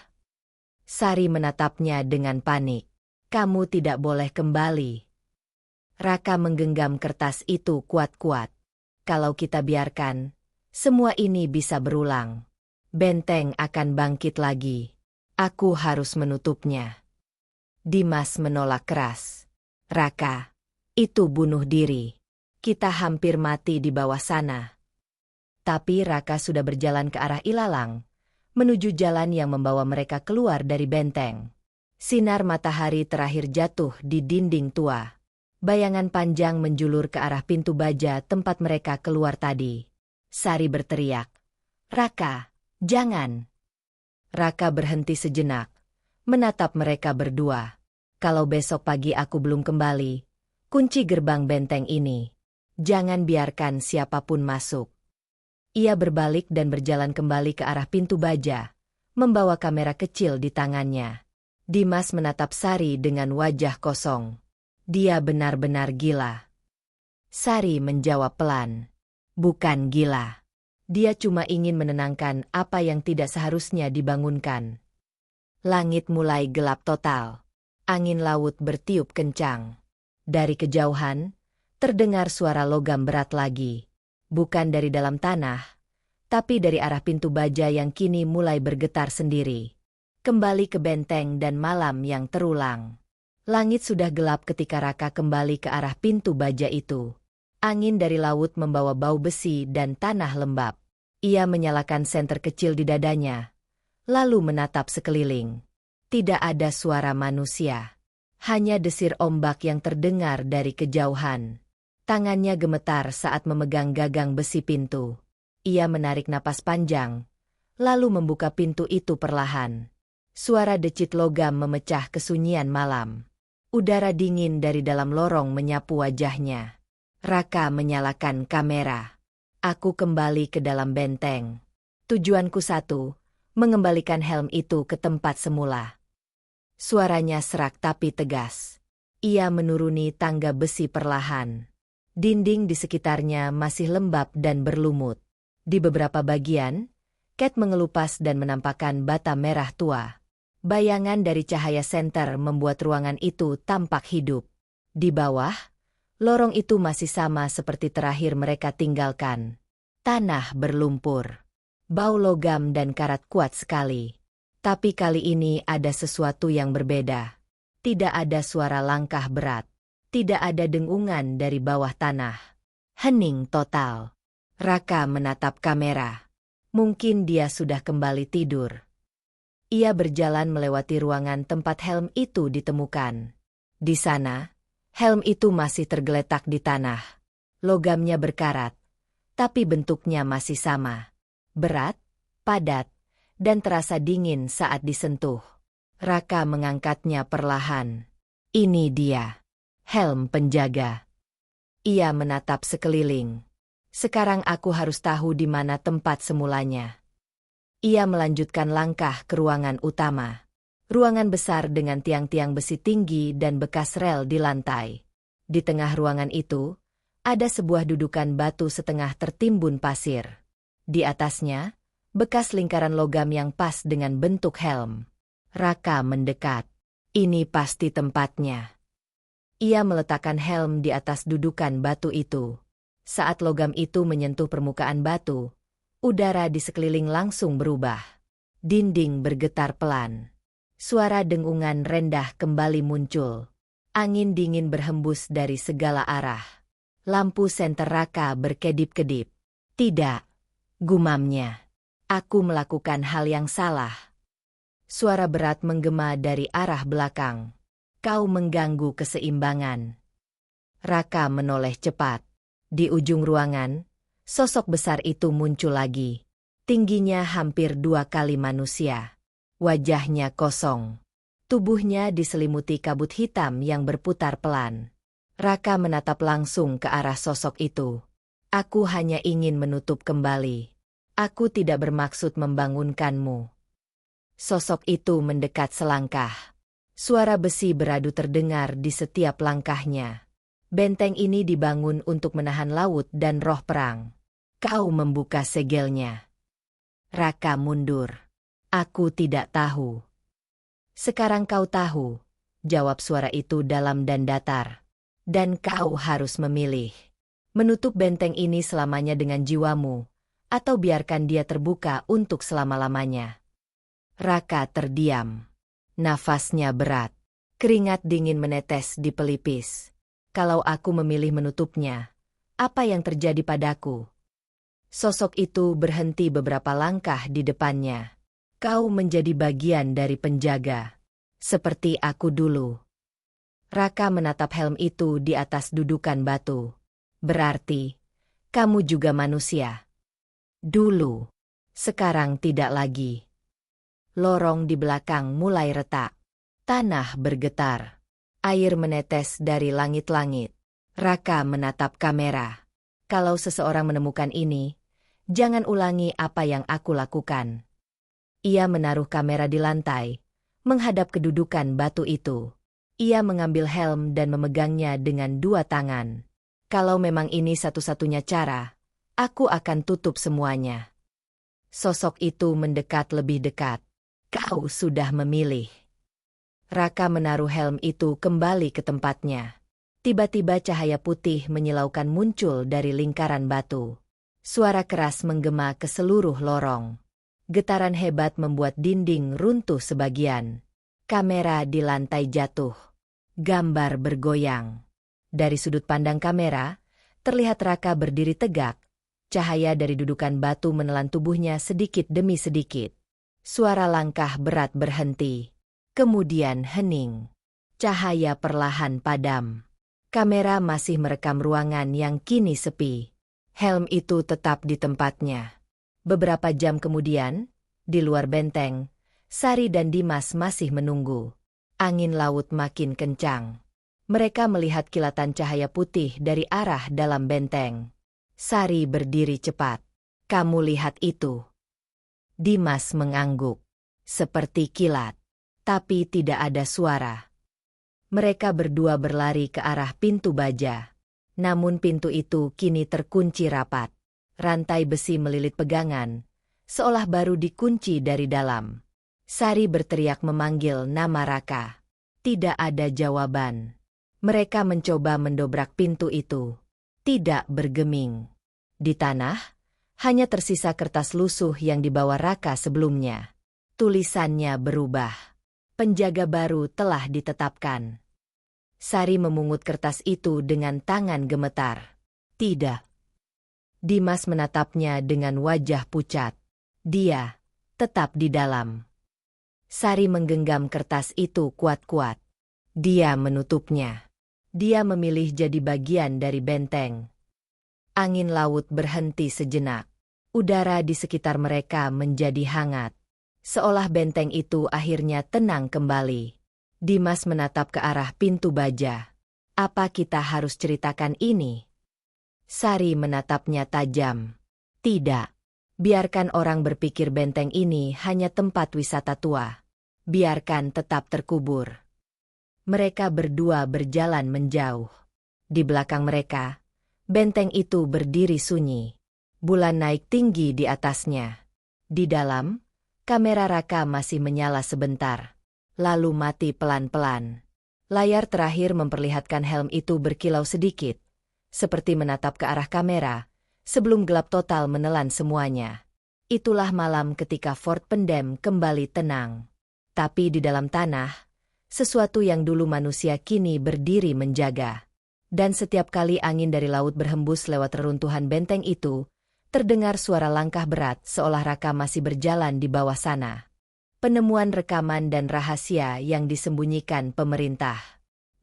Sari menatapnya dengan panik. Kamu tidak boleh kembali. Raka menggenggam kertas itu kuat-kuat. Kalau kita biarkan, semua ini bisa berulang. Benteng akan bangkit lagi. Aku harus menutupnya. Dimas menolak keras. Raka, itu bunuh diri. Kita hampir mati di bawah sana. Tapi Raka sudah berjalan ke arah ilalang, menuju jalan yang membawa mereka keluar dari benteng. Sinar matahari terakhir jatuh di dinding tua. Bayangan panjang menjulur ke arah pintu baja tempat mereka keluar tadi. Sari berteriak, "Raka, jangan!" Raka berhenti sejenak, menatap mereka berdua. Kalau besok pagi aku belum kembali, kunci gerbang benteng ini. Jangan biarkan siapapun masuk. Ia berbalik dan berjalan kembali ke arah pintu baja, membawa kamera kecil di tangannya. Dimas menatap Sari dengan wajah kosong. Dia benar-benar gila. Sari menjawab pelan. Bukan gila. Dia cuma ingin menenangkan apa yang tidak seharusnya dibangunkan. Langit mulai gelap total. Angin laut bertiup kencang. Dari kejauhan, terdengar suara logam berat lagi. Bukan dari dalam tanah, tapi dari arah pintu baja yang kini mulai bergetar sendiri. Kembali ke benteng dan malam yang terulang. Langit sudah gelap ketika Raka kembali ke arah pintu baja itu. Angin dari laut membawa bau besi dan tanah lembab. Ia menyalakan senter kecil di dadanya, lalu menatap sekeliling. Tidak ada suara manusia. Hanya desir ombak yang terdengar dari kejauhan. Tangannya gemetar saat memegang gagang besi pintu. Ia menarik napas panjang, lalu membuka pintu itu perlahan. Suara decit logam memecah kesunyian malam. Udara dingin dari dalam lorong menyapu wajahnya. Raka menyalakan kamera. Aku kembali ke dalam benteng. Tujuanku satu, mengembalikan helm itu ke tempat semula. Suaranya serak tapi tegas. Ia menuruni tangga besi perlahan. Dinding di sekitarnya masih lembab dan berlumut. Di beberapa bagian, Cat mengelupas dan menampakkan bata merah tua. Bayangan dari cahaya senter membuat ruangan itu tampak hidup. Di bawah, lorong itu masih sama seperti terakhir mereka tinggalkan. Tanah berlumpur. Bau logam dan karat kuat sekali. Tapi kali ini ada sesuatu yang berbeda. Tidak ada suara langkah berat. Tidak ada dengungan dari bawah tanah. Hening total. Raka menatap kamera. Mungkin dia sudah kembali tidur. Ia berjalan melewati ruangan tempat helm itu ditemukan. Di sana, helm itu masih tergeletak di tanah. Logamnya berkarat, tapi bentuknya masih sama. Berat, padat, dan terasa dingin saat disentuh. Raka mengangkatnya perlahan. Ini dia. Helm penjaga. Ia menatap sekeliling. Sekarang aku harus tahu di mana tempat semulanya. Ia melanjutkan langkah ke ruangan utama. Ruangan besar dengan tiang-tiang besi tinggi dan bekas rel di lantai. Di tengah ruangan itu, ada sebuah dudukan batu setengah tertimbun pasir. Di atasnya, bekas lingkaran logam yang pas dengan bentuk helm. Raka mendekat. Ini pasti tempatnya. Ia meletakkan helm di atas dudukan batu itu. Saat logam itu menyentuh permukaan batu, udara di sekeliling langsung berubah. Dinding bergetar pelan. Suara dengungan rendah kembali muncul. Angin dingin berhembus dari segala arah. Lampu senter Raka berkedip-kedip. Tidak, gumamnya. Aku melakukan hal yang salah. Suara berat menggema dari arah belakang. Kau mengganggu keseimbangan. Raka menoleh cepat. Di ujung ruangan, sosok besar itu muncul lagi. Tingginya hampir 2 kali manusia. Wajahnya kosong. Tubuhnya diselimuti kabut hitam yang berputar pelan. Raka menatap langsung ke arah sosok itu. Aku hanya ingin menutup kembali. Aku tidak bermaksud membangunkanmu. Sosok itu mendekat selangkah. Suara besi beradu terdengar di setiap langkahnya. Benteng ini dibangun untuk menahan laut dan roh perang. Kau membuka segelnya. Raka mundur. Aku tidak tahu. Sekarang kau tahu, jawab suara itu dalam dan datar. Dan kau harus memilih. Menutup benteng ini selamanya dengan jiwamu, atau biarkan dia terbuka untuk selama-lamanya. Raka terdiam. Nafasnya berat. Keringat dingin menetes di pelipis. Kalau aku memilih menutupnya, apa yang terjadi padaku? Sosok itu berhenti beberapa langkah di depannya. Kau menjadi bagian dari penjaga. Seperti aku dulu. Raka menatap helm itu di atas dudukan batu. Berarti, kamu juga manusia. Dulu. Sekarang tidak lagi. Lorong di belakang mulai retak. Tanah bergetar. Air menetes dari langit-langit. Raka menatap kamera. Kalau seseorang menemukan ini, jangan ulangi apa yang aku lakukan. Ia menaruh kamera di lantai, menghadap kedudukan batu itu. Ia mengambil helm dan memegangnya dengan 2 tangan. Kalau memang ini satu-satunya cara, aku akan tutup semuanya. Sosok itu mendekat lebih dekat. Kau sudah memilih. Raka menaruh helm itu kembali ke tempatnya. Tiba-tiba cahaya putih menyilaukan muncul dari lingkaran batu. Suara keras menggema ke seluruh lorong. Getaran hebat membuat dinding runtuh sebagian. Kamera di lantai jatuh. Gambar bergoyang. Dari sudut pandang kamera, terlihat Raka berdiri tegak. Cahaya dari dudukan batu menelan tubuhnya sedikit demi sedikit. Suara langkah berat berhenti. Kemudian hening. Cahaya perlahan padam. Kamera masih merekam ruangan yang kini sepi. Helm itu tetap di tempatnya. Beberapa jam kemudian, di luar benteng, Sari dan Dimas masih menunggu. Angin laut makin kencang. Mereka melihat kilatan cahaya putih dari arah dalam benteng. Sari berdiri cepat. Kamu lihat itu? Dimas mengangguk. Seperti kilat. Tapi tidak ada suara. Mereka berdua berlari ke arah pintu baja. Namun pintu itu kini terkunci rapat. Rantai besi melilit pegangan, seolah baru dikunci dari dalam. Sari berteriak memanggil nama Raka. Tidak ada jawaban. Mereka mencoba mendobrak pintu itu. Tidak bergeming. Di tanah, hanya tersisa kertas lusuh yang dibawa Raka sebelumnya. Tulisannya berubah. Penjaga baru telah ditetapkan. Sari memungut kertas itu dengan tangan gemetar. Tidak. Dimas menatapnya dengan wajah pucat. Dia tetap di dalam. Sari menggenggam kertas itu kuat-kuat. Dia menutupnya. Dia memilih jadi bagian dari benteng. Angin laut berhenti sejenak. Udara di sekitar mereka menjadi hangat. Seolah benteng itu akhirnya tenang kembali. Dimas menatap ke arah pintu baja. Apa kita harus ceritakan ini? Sari menatapnya tajam. Tidak. Biarkan orang berpikir benteng ini hanya tempat wisata tua. Biarkan tetap terkubur. Mereka berdua berjalan menjauh. Di belakang mereka, benteng itu berdiri sunyi. Bulan naik tinggi di atasnya. Di dalam, kamera Raka masih menyala sebentar. Lalu mati pelan-pelan. Layar terakhir memperlihatkan helm itu berkilau sedikit. Seperti menatap ke arah kamera, sebelum gelap total menelan semuanya. Itulah malam ketika Fort Pendem kembali tenang. Tapi di dalam tanah, sesuatu yang dulu manusia kini berdiri menjaga. Dan setiap kali angin dari laut berhembus lewat reruntuhan benteng itu, terdengar suara langkah berat seolah Raka masih berjalan di bawah sana. Penemuan rekaman dan rahasia yang disembunyikan pemerintah.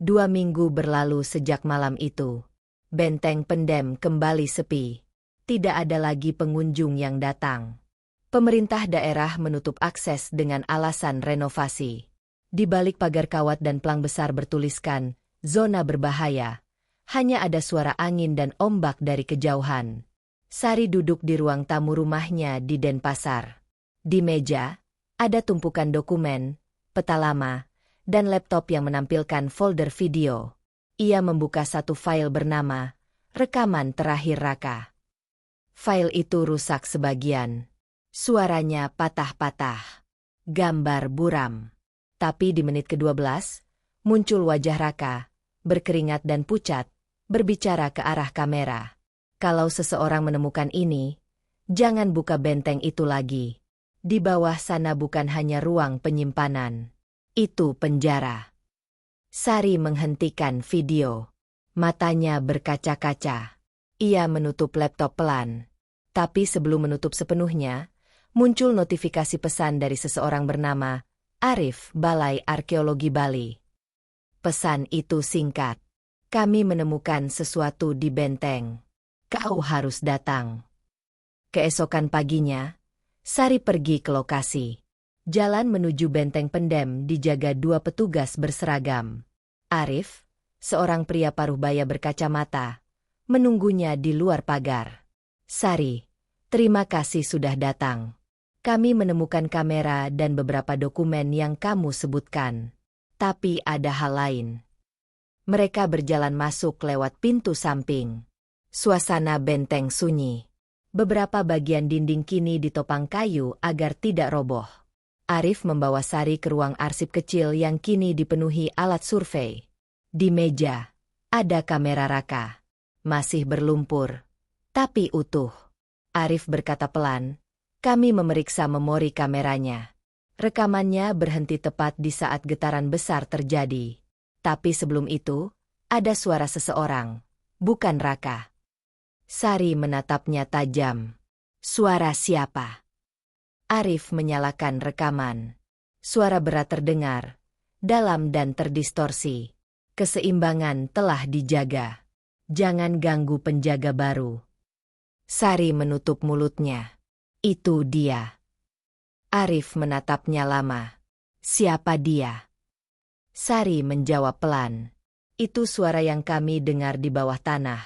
2 minggu berlalu sejak malam itu. Benteng Pendem kembali sepi. Tidak ada lagi pengunjung yang datang. Pemerintah daerah menutup akses dengan alasan renovasi. Di balik pagar kawat dan plang besar bertuliskan, zona berbahaya. Hanya ada suara angin dan ombak dari kejauhan. Sari duduk di ruang tamu rumahnya di Denpasar. Di meja, ada tumpukan dokumen, peta lama, dan laptop yang menampilkan folder video. Ia membuka satu file bernama Rekaman Terakhir Raka. File itu rusak sebagian. Suaranya patah-patah. Gambar buram. Tapi di menit ke-12, muncul wajah Raka, berkeringat dan pucat, berbicara ke arah kamera. Kalau seseorang menemukan ini, jangan buka benteng itu lagi. Di bawah sana bukan hanya ruang penyimpanan. Itu penjara. Sari menghentikan video. Matanya berkaca-kaca. Ia menutup laptop pelan. Tapi sebelum menutup sepenuhnya, muncul notifikasi pesan dari seseorang bernama Arif, Balai Arkeologi Bali. Pesan itu singkat. Kami menemukan sesuatu di benteng. Kau harus datang. Keesokan paginya, Sari pergi ke lokasi. Jalan menuju benteng Pendem dijaga 2 petugas berseragam. Arif, seorang pria paruh-baya berkacamata, menunggunya di luar pagar. Sari, terima kasih sudah datang. Kami menemukan kamera dan beberapa dokumen yang kamu sebutkan. Tapi ada hal lain. Mereka berjalan masuk lewat pintu samping. Suasana benteng sunyi. Beberapa bagian dinding kini ditopang kayu agar tidak roboh. Arif membawa Sari ke ruang arsip kecil yang kini dipenuhi alat survei. Di meja, ada kamera Raka. Masih berlumpur, tapi utuh. Arif berkata pelan, kami memeriksa memori kameranya. Rekamannya berhenti tepat di saat getaran besar terjadi. Tapi sebelum itu, ada suara seseorang, bukan Raka. Sari menatapnya tajam. Suara siapa? Arif menyalakan rekaman. Suara berat terdengar, dalam dan terdistorsi. Keseimbangan telah dijaga. Jangan ganggu penjaga baru. Sari menutup mulutnya. Itu dia. Arif menatapnya lama. Siapa dia? Sari menjawab pelan. Itu suara yang kami dengar di bawah tanah.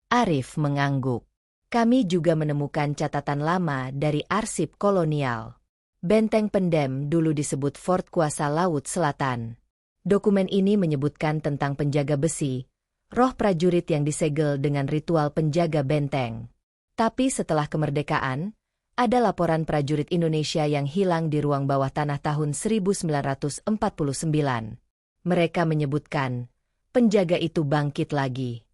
Arif mengangguk. Kami juga menemukan catatan lama dari arsip kolonial. Benteng Pendem dulu disebut Fort Kuasa Laut Selatan. Dokumen ini menyebutkan tentang penjaga besi, roh prajurit yang disegel dengan ritual penjaga benteng. Tapi setelah kemerdekaan, ada laporan prajurit Indonesia yang hilang di ruang bawah tanah tahun 1949. Mereka menyebutkan, penjaga itu bangkit lagi.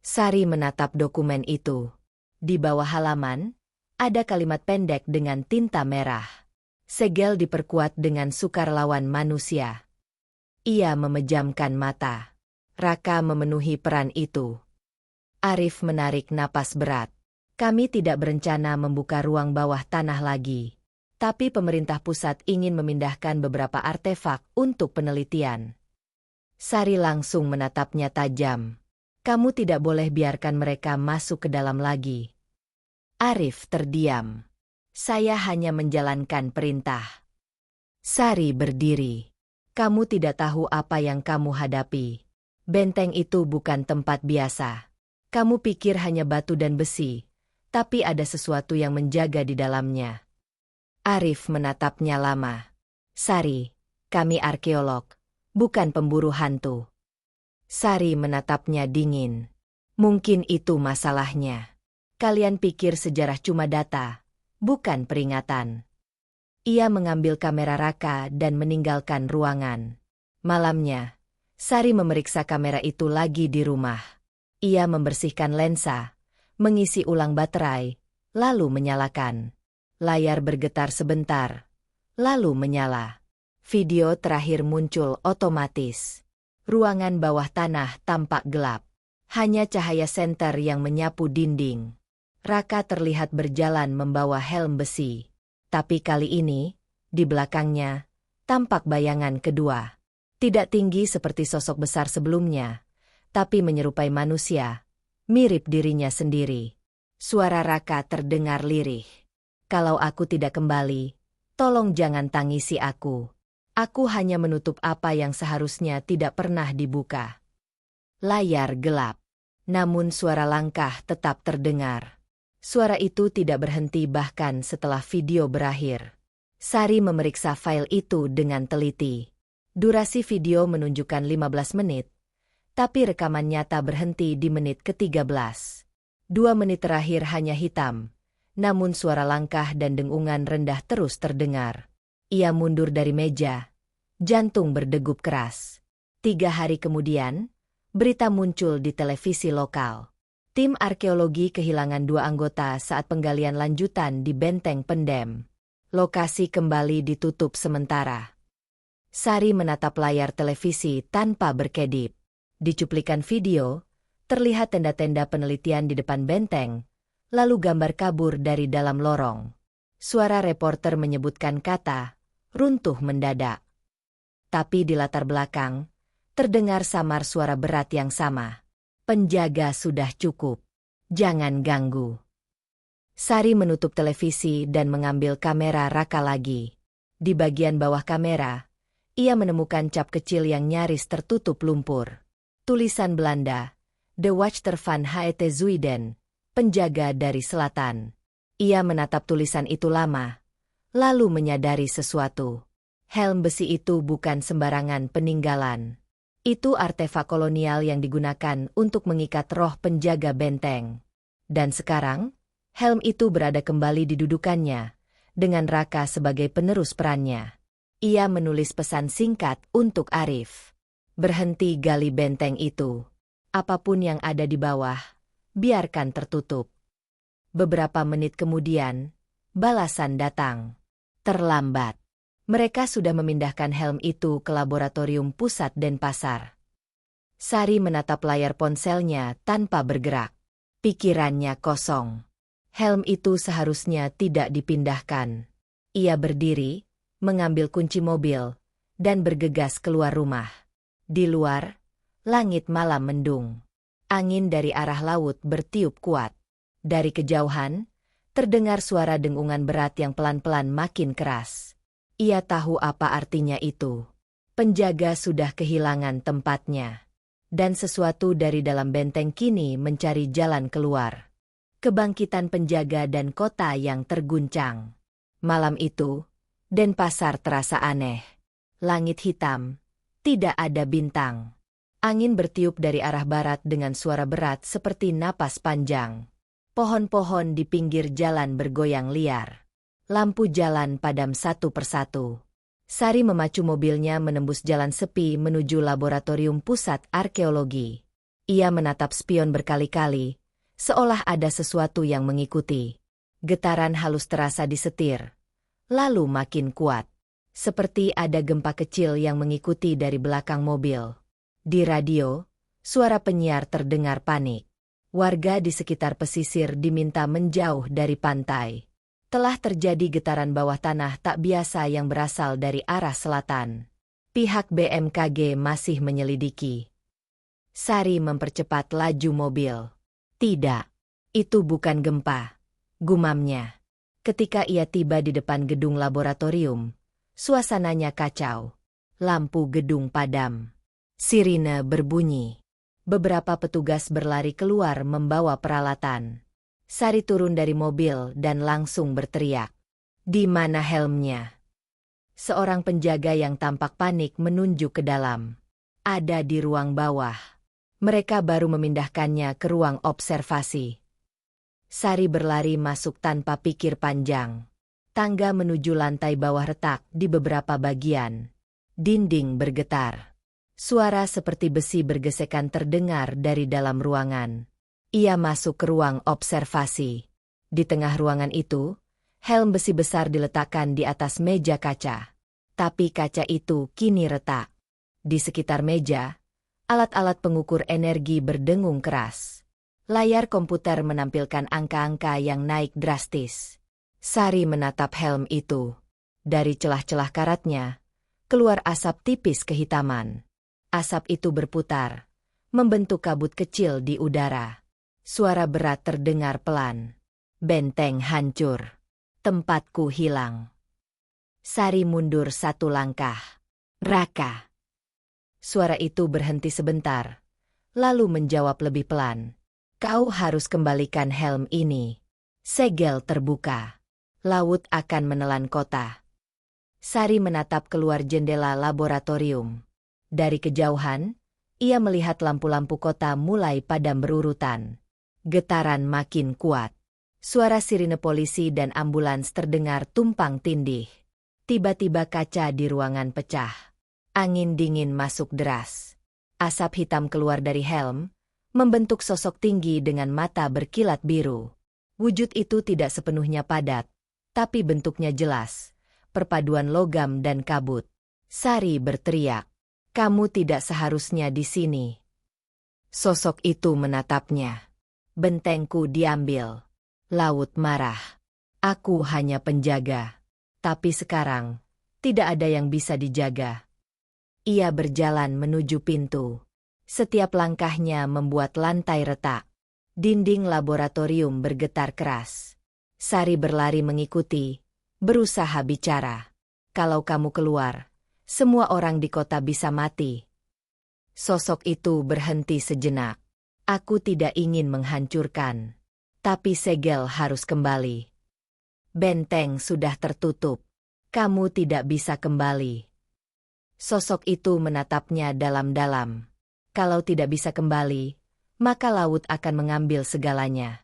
Sari menatap dokumen itu. Di bawah halaman, ada kalimat pendek dengan tinta merah. Segel diperkuat dengan sukarelawan manusia. Ia memejamkan mata. Raka memenuhi peran itu. Arif menarik napas berat. Kami tidak berencana membuka ruang bawah tanah lagi. Tapi pemerintah pusat ingin memindahkan beberapa artefak untuk penelitian. Sari langsung menatapnya tajam. Kamu tidak boleh biarkan mereka masuk ke dalam lagi. Arif terdiam. Saya hanya menjalankan perintah. Sari berdiri. Kamu tidak tahu apa yang kamu hadapi. Benteng itu bukan tempat biasa. Kamu pikir hanya batu dan besi, tapi ada sesuatu yang menjaga di dalamnya. Arif menatapnya lama. Sari, kami arkeolog, bukan pemburu hantu. Sari menatapnya dingin. Mungkin itu masalahnya. Kalian pikir sejarah cuma data, bukan peringatan. Ia mengambil kamera Raka dan meninggalkan ruangan. Malamnya, Sari memeriksa kamera itu lagi di rumah. Ia membersihkan lensa, mengisi ulang baterai, lalu menyalakan. Layar bergetar sebentar, lalu menyala. Video terakhir muncul otomatis. Ruangan bawah tanah tampak gelap. Hanya cahaya senter yang menyapu dinding. Raka terlihat berjalan membawa helm besi. Tapi kali ini, di belakangnya, tampak bayangan kedua. Tidak tinggi seperti sosok besar sebelumnya, tapi menyerupai manusia, mirip dirinya sendiri. Suara Raka terdengar lirih. Kalau aku tidak kembali, tolong jangan tangisi aku. Aku hanya menutup apa yang seharusnya tidak pernah dibuka. Layar gelap. Namun suara langkah tetap terdengar. Suara itu tidak berhenti bahkan setelah video berakhir. Sari memeriksa file itu dengan teliti. Durasi video menunjukkan 15 menit, tapi rekaman nyata berhenti di menit ke-13. 2 menit terakhir hanya hitam, namun suara langkah dan dengungan rendah terus terdengar. Ia mundur dari meja, jantung berdegup keras. 3 hari kemudian, berita muncul di televisi lokal. Tim arkeologi kehilangan 2 anggota saat penggalian lanjutan di Benteng Pendem. Lokasi kembali ditutup sementara. Sari menatap layar televisi tanpa berkedip. Di cuplikan video, terlihat tenda-tenda penelitian di depan benteng, lalu gambar kabur dari dalam lorong. Suara reporter menyebutkan kata, runtuh mendadak. Tapi di latar belakang, terdengar samar suara berat yang sama. Penjaga sudah cukup. Jangan ganggu. Sari menutup televisi dan mengambil kamera Raka lagi. Di bagian bawah kamera, ia menemukan cap kecil yang nyaris tertutup lumpur. Tulisan Belanda, De Wachter van Het Zuiden, penjaga dari selatan. Ia menatap tulisan itu lama, lalu menyadari sesuatu. Helm besi itu bukan sembarangan peninggalan. Itu artefak kolonial yang digunakan untuk mengikat roh penjaga benteng. Dan sekarang, helm itu berada kembali di dudukannya, dengan Raka sebagai penerus perannya. Ia menulis pesan singkat untuk Arif. Berhenti gali benteng itu. Apapun yang ada di bawah, biarkan tertutup. Beberapa menit kemudian, balasan datang. Terlambat. Mereka sudah memindahkan helm itu ke laboratorium pusat Denpasar. Sari menatap layar ponselnya tanpa bergerak. Pikirannya kosong. Helm itu seharusnya tidak dipindahkan. Ia berdiri, mengambil kunci mobil, dan bergegas keluar rumah. Di luar, langit malam mendung. Angin dari arah laut bertiup kuat. Dari kejauhan, terdengar suara dengungan berat yang pelan-pelan makin keras. Ia tahu apa artinya itu. Penjaga sudah kehilangan tempatnya. Dan sesuatu dari dalam benteng kini mencari jalan keluar. Kebangkitan penjaga dan kota yang terguncang. Malam itu, Denpasar terasa aneh. Langit hitam, tidak ada bintang. Angin bertiup dari arah barat dengan suara berat seperti napas panjang. Pohon-pohon di pinggir jalan bergoyang liar. Lampu jalan padam satu persatu. Sari memacu mobilnya menembus jalan sepi menuju laboratorium pusat arkeologi. Ia menatap spion berkali-kali, seolah ada sesuatu yang mengikuti. Getaran halus terasa di setir. Lalu makin kuat. Seperti ada gempa kecil yang mengikuti dari belakang mobil. Di radio, suara penyiar terdengar panik. Warga di sekitar pesisir diminta menjauh dari pantai. Telah terjadi getaran bawah tanah tak biasa yang berasal dari arah selatan. Pihak BMKG masih menyelidiki. Sari mempercepat laju mobil. Tidak, itu bukan gempa, gumamnya. Ketika ia tiba di depan gedung laboratorium, suasananya kacau. Lampu gedung padam. Sirine berbunyi. Beberapa petugas berlari keluar membawa peralatan. Sari turun dari mobil dan langsung berteriak. Di mana helmnya? Seorang penjaga yang tampak panik menunjuk ke dalam. Ada di ruang bawah. Mereka baru memindahkannya ke ruang observasi. Sari berlari masuk tanpa pikir panjang. Tangga menuju lantai bawah retak di beberapa bagian. Dinding bergetar. Suara seperti besi bergesekan terdengar dari dalam ruangan. Ia masuk ke ruang observasi. Di tengah ruangan itu, helm besi besar diletakkan di atas meja kaca. Tapi kaca itu kini retak. Di sekitar meja, alat-alat pengukur energi berdengung keras. Layar komputer menampilkan angka-angka yang naik drastis. Sari menatap helm itu. Dari celah-celah karatnya, keluar asap tipis kehitaman. Asap itu berputar, membentuk kabut kecil di udara. Suara berat terdengar pelan. Benteng hancur. Tempatku hilang. Sari mundur satu langkah. Raka. Suara itu berhenti sebentar, lalu menjawab lebih pelan. Kau harus kembalikan helm ini. Segel terbuka. Laut akan menelan kota. Sari menatap keluar jendela laboratorium. Dari kejauhan, ia melihat lampu-lampu kota mulai padam berurutan. Getaran makin kuat. Suara sirine polisi dan ambulans terdengar tumpang tindih. Tiba-tiba kaca di ruangan pecah. Angin dingin masuk deras. Asap hitam keluar dari helm, membentuk sosok tinggi dengan mata berkilat biru. Wujud itu tidak sepenuhnya padat, tapi bentuknya jelas. Perpaduan logam dan kabut. Sari berteriak, "Kamu tidak seharusnya di sini." Sosok itu menatapnya. "Bentengku diambil." Laut marah. "Aku hanya penjaga. Tapi sekarang, tidak ada yang bisa dijaga." Ia berjalan menuju pintu. Setiap langkahnya membuat lantai retak. Dinding laboratorium bergetar keras. Sari berlari mengikuti, berusaha bicara. "Kalau kamu keluar, semua orang di kota bisa mati." Sosok itu berhenti sejenak. "Aku tidak ingin menghancurkan. Tapi segel harus kembali. Benteng sudah tertutup. Kamu tidak bisa kembali." Sosok itu menatapnya dalam-dalam. "Kalau tidak bisa kembali, maka laut akan mengambil segalanya."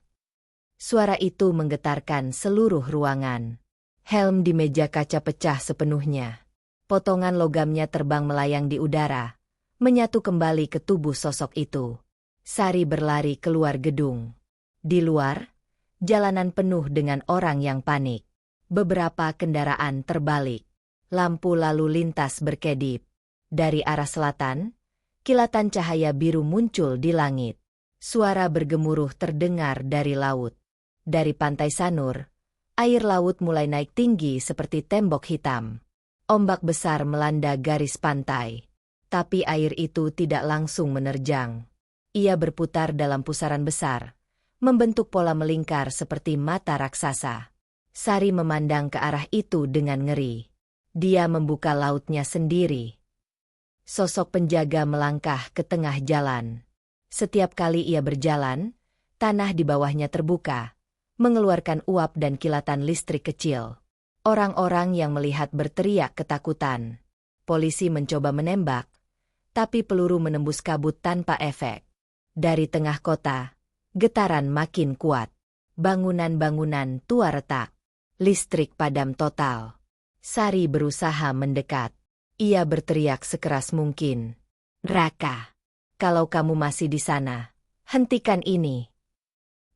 Suara itu menggetarkan seluruh ruangan. Helm di meja kaca pecah sepenuhnya. Potongan logamnya terbang melayang di udara, menyatu kembali ke tubuh sosok itu. Sari berlari keluar gedung. Di luar, jalanan penuh dengan orang yang panik. Beberapa kendaraan terbalik. Lampu lalu lintas berkedip. Dari arah selatan, kilatan cahaya biru muncul di langit. Suara bergemuruh terdengar dari laut. Dari pantai Sanur, air laut mulai naik tinggi seperti tembok hitam. Ombak besar melanda garis pantai. Tapi air itu tidak langsung menerjang. Ia berputar dalam pusaran besar, membentuk pola melingkar seperti mata raksasa. Sari memandang ke arah itu dengan ngeri. Dia membuka lautnya sendiri. Sosok penjaga melangkah ke tengah jalan. Setiap kali ia berjalan, tanah di bawahnya terbuka, mengeluarkan uap dan kilatan listrik kecil. Orang-orang yang melihat berteriak ketakutan. Polisi mencoba menembak, tapi peluru menembus kabut tanpa efek. Dari tengah kota, getaran makin kuat. Bangunan-bangunan tua retak. Listrik padam total. Sari berusaha mendekat. Ia berteriak sekeras mungkin. "Raka, kalau kamu masih di sana, hentikan ini."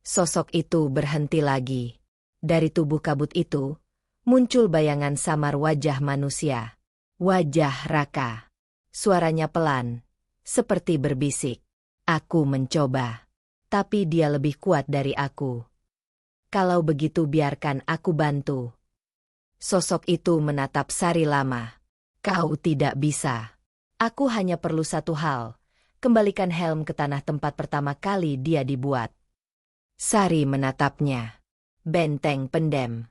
Sosok itu berhenti lagi. Dari tubuh kabut itu, muncul bayangan samar wajah manusia. Wajah Raka. Suaranya pelan, seperti berbisik. "Aku mencoba, tapi dia lebih kuat dari aku. Kalau begitu biarkan aku bantu." Sosok itu menatap Sari lama. "Kau tidak bisa. Aku hanya perlu satu hal. Kembalikan helm ke tanah tempat pertama kali dia dibuat." Sari menatapnya. "Benteng pendem."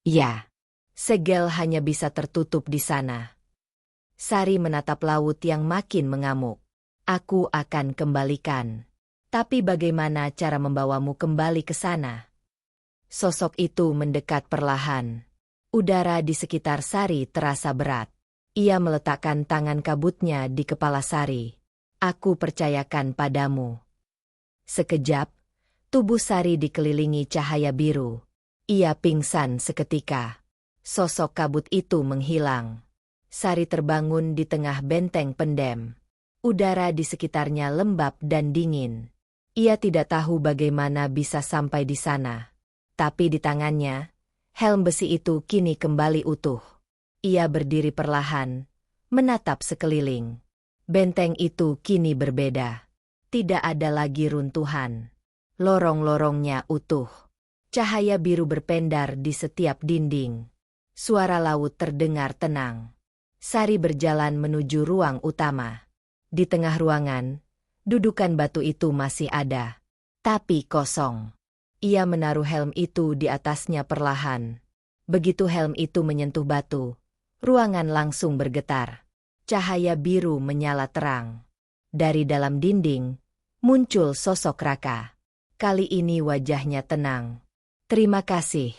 "Ya. Segel hanya bisa tertutup di sana." Sari menatap laut yang makin mengamuk. "Aku akan kembalikan. Tapi bagaimana cara membawamu kembali ke sana?" Sosok itu mendekat perlahan. Udara di sekitar Sari terasa berat. Ia meletakkan tangan kabutnya di kepala Sari. "Aku percayakan padamu." Sekejap, tubuh Sari dikelilingi cahaya biru. Ia pingsan seketika. Sosok kabut itu menghilang. Sari terbangun di tengah benteng pendem. Udara di sekitarnya lembab dan dingin. Ia tidak tahu bagaimana bisa sampai di sana. Tapi di tangannya, helm besi itu kini kembali utuh. Ia berdiri perlahan, menatap sekeliling. Benteng itu kini berbeda. Tidak ada lagi runtuhan. Lorong-lorongnya utuh. Cahaya biru berpendar di setiap dinding. Suara laut terdengar tenang. Sari berjalan menuju ruang utama. Di tengah ruangan, dudukan batu itu masih ada. Tapi kosong. Ia menaruh helm itu di atasnya perlahan. Begitu helm itu menyentuh batu, ruangan langsung bergetar. Cahaya biru menyala terang. Dari dalam dinding, muncul sosok Raka. Kali ini wajahnya tenang. "Terima kasih,"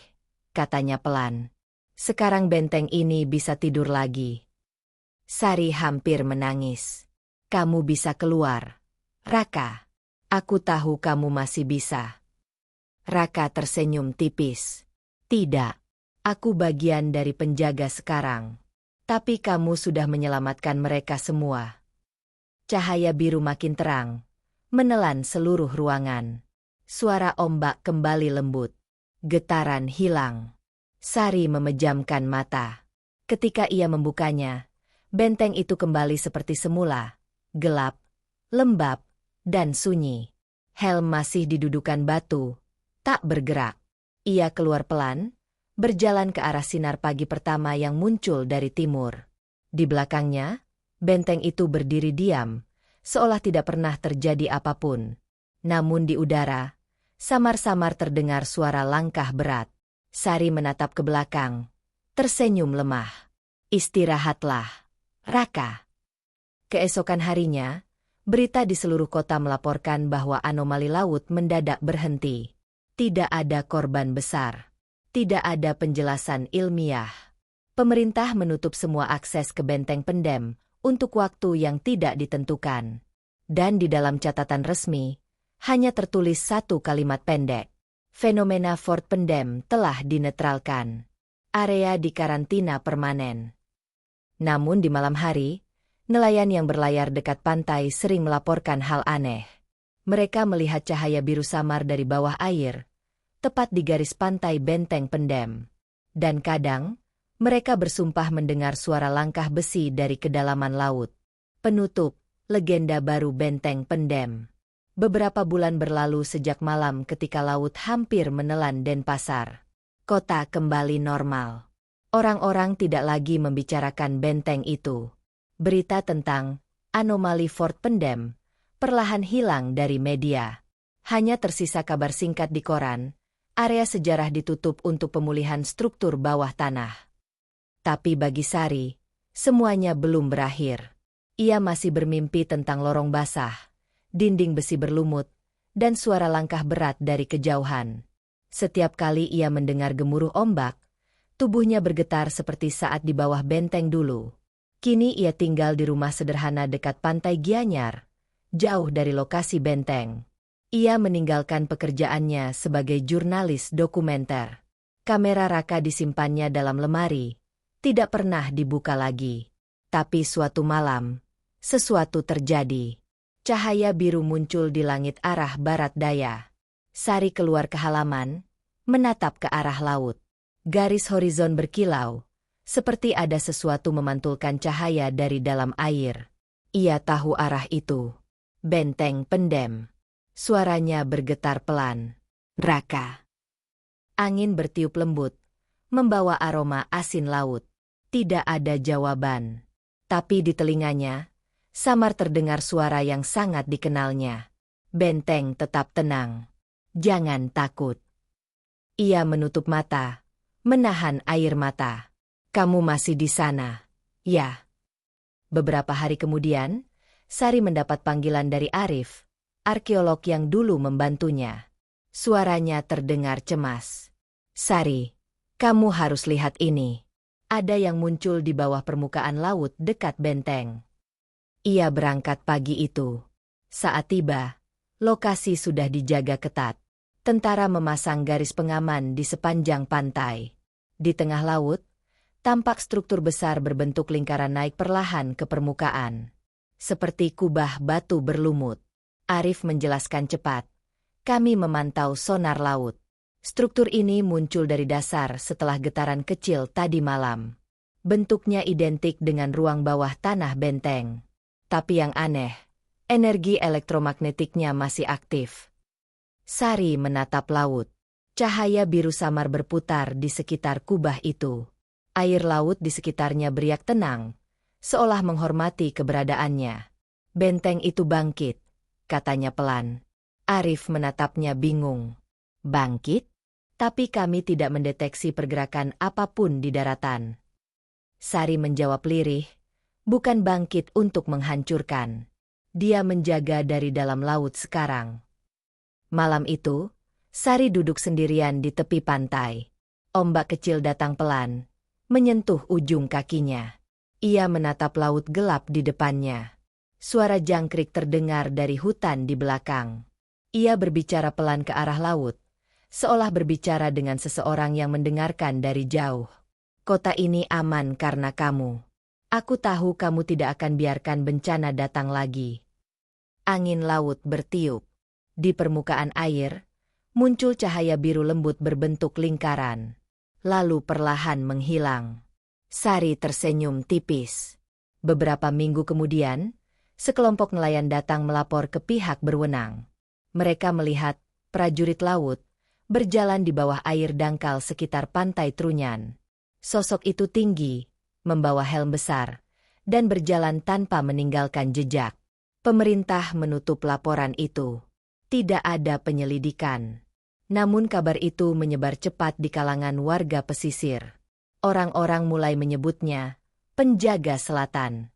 katanya pelan. "Sekarang benteng ini bisa tidur lagi." Sari hampir menangis. "Kamu bisa keluar, Raka. Aku tahu kamu masih bisa." Raka tersenyum tipis. "Tidak. Aku bagian dari penjaga sekarang. Tapi kamu sudah menyelamatkan mereka semua." Cahaya biru makin terang, menelan seluruh ruangan. Suara ombak kembali lembut. Getaran hilang. Sari memejamkan mata. Ketika ia membukanya, benteng itu kembali seperti semula. Gelap, lembab, dan sunyi. Helm masih didudukan batu, tak bergerak. Ia keluar pelan, berjalan ke arah sinar pagi pertama yang muncul dari timur. Di belakangnya, benteng itu berdiri diam, seolah tidak pernah terjadi apapun. Namun di udara, samar-samar terdengar suara langkah berat. Sari menatap ke belakang, tersenyum lemah. "Istirahatlah, Raka." Keesokan harinya, berita di seluruh kota melaporkan bahwa anomali laut mendadak berhenti. Tidak ada korban besar. Tidak ada penjelasan ilmiah. Pemerintah menutup semua akses ke benteng pendem untuk waktu yang tidak ditentukan. Dan di dalam catatan resmi, hanya tertulis satu kalimat pendek. "Fenomena Fort Pendem telah dinetralkan. Area dikarantina permanen." Namun di malam hari, nelayan yang berlayar dekat pantai sering melaporkan hal aneh. Mereka melihat cahaya biru samar dari bawah air, tepat di garis pantai benteng pendem. Dan kadang, mereka bersumpah mendengar suara langkah besi dari kedalaman laut. Penutup, legenda baru benteng pendem. Beberapa bulan berlalu sejak malam ketika laut hampir menelan Denpasar. Kota kembali normal. Orang-orang tidak lagi membicarakan benteng itu. Berita tentang anomali Fort Pendem perlahan hilang dari media. Hanya tersisa kabar singkat di koran. Area sejarah ditutup untuk pemulihan struktur bawah tanah. Tapi bagi Sari, semuanya belum berakhir. Ia masih bermimpi tentang lorong basah, dinding besi berlumut, dan suara langkah berat dari kejauhan. Setiap kali ia mendengar gemuruh ombak, tubuhnya bergetar seperti saat di bawah benteng dulu. Kini ia tinggal di rumah sederhana dekat pantai Gianyar, jauh dari lokasi benteng. Ia meninggalkan pekerjaannya sebagai jurnalis dokumenter. Kamera Raka disimpannya dalam lemari, tidak pernah dibuka lagi. Tapi suatu malam, sesuatu terjadi. Cahaya biru muncul di langit arah barat daya. Sari keluar ke halaman, menatap ke arah laut. Garis horizon berkilau, seperti ada sesuatu memantulkan cahaya dari dalam air. Ia tahu arah itu. Benteng Pendem. Suaranya bergetar pelan. "Raka." Angin bertiup lembut, membawa aroma asin laut. Tidak ada jawaban. Tapi di telinganya, samar terdengar suara yang sangat dikenalnya. "Benteng tetap tenang. Jangan takut." Ia menutup mata, menahan air mata. "Kamu masih di sana, ya?" Beberapa hari kemudian, Sari mendapat panggilan dari Arif, arkeolog yang dulu membantunya. Suaranya terdengar cemas. "Sari, kamu harus lihat ini. Ada yang muncul di bawah permukaan laut dekat benteng." Ia berangkat pagi itu. Saat tiba, lokasi sudah dijaga ketat. Tentara memasang garis pengaman di sepanjang pantai. Di tengah laut, tampak struktur besar berbentuk lingkaran naik perlahan ke permukaan. Seperti kubah batu berlumut. Arif menjelaskan cepat. "Kami memantau sonar laut. Struktur ini muncul dari dasar setelah getaran kecil tadi malam. Bentuknya identik dengan ruang bawah tanah benteng. Tapi yang aneh, energi elektromagnetiknya masih aktif." Sari menatap laut. Cahaya biru samar berputar di sekitar kubah itu. Air laut di sekitarnya beriak tenang, seolah menghormati keberadaannya. Benteng itu bangkit, katanya pelan. Arif menatapnya bingung. Bangkit? Tapi kami tidak mendeteksi pergerakan apapun di daratan. Sari menjawab lirih, bukan bangkit untuk menghancurkan. Dia menjaga dari dalam laut sekarang. Malam itu, Sari duduk sendirian di tepi pantai. Ombak kecil datang pelan, menyentuh ujung kakinya. Ia menatap laut gelap di depannya. Suara jangkrik terdengar dari hutan di belakang. Ia berbicara pelan ke arah laut, seolah berbicara dengan seseorang yang mendengarkan dari jauh. Kota ini aman karena kamu. Aku tahu kamu tidak akan biarkan bencana datang lagi. Angin laut bertiup. Di permukaan air, muncul cahaya biru lembut berbentuk lingkaran. Lalu perlahan menghilang. Sari tersenyum tipis. Beberapa minggu kemudian, sekelompok nelayan datang melapor ke pihak berwenang. Mereka melihat prajurit laut berjalan di bawah air dangkal sekitar pantai Trunyan. Sosok itu tinggi, membawa helm besar, dan berjalan tanpa meninggalkan jejak. Pemerintah menutup laporan itu. Tidak ada penyelidikan. Namun kabar itu menyebar cepat di kalangan warga pesisir. Orang-orang mulai menyebutnya penjaga selatan.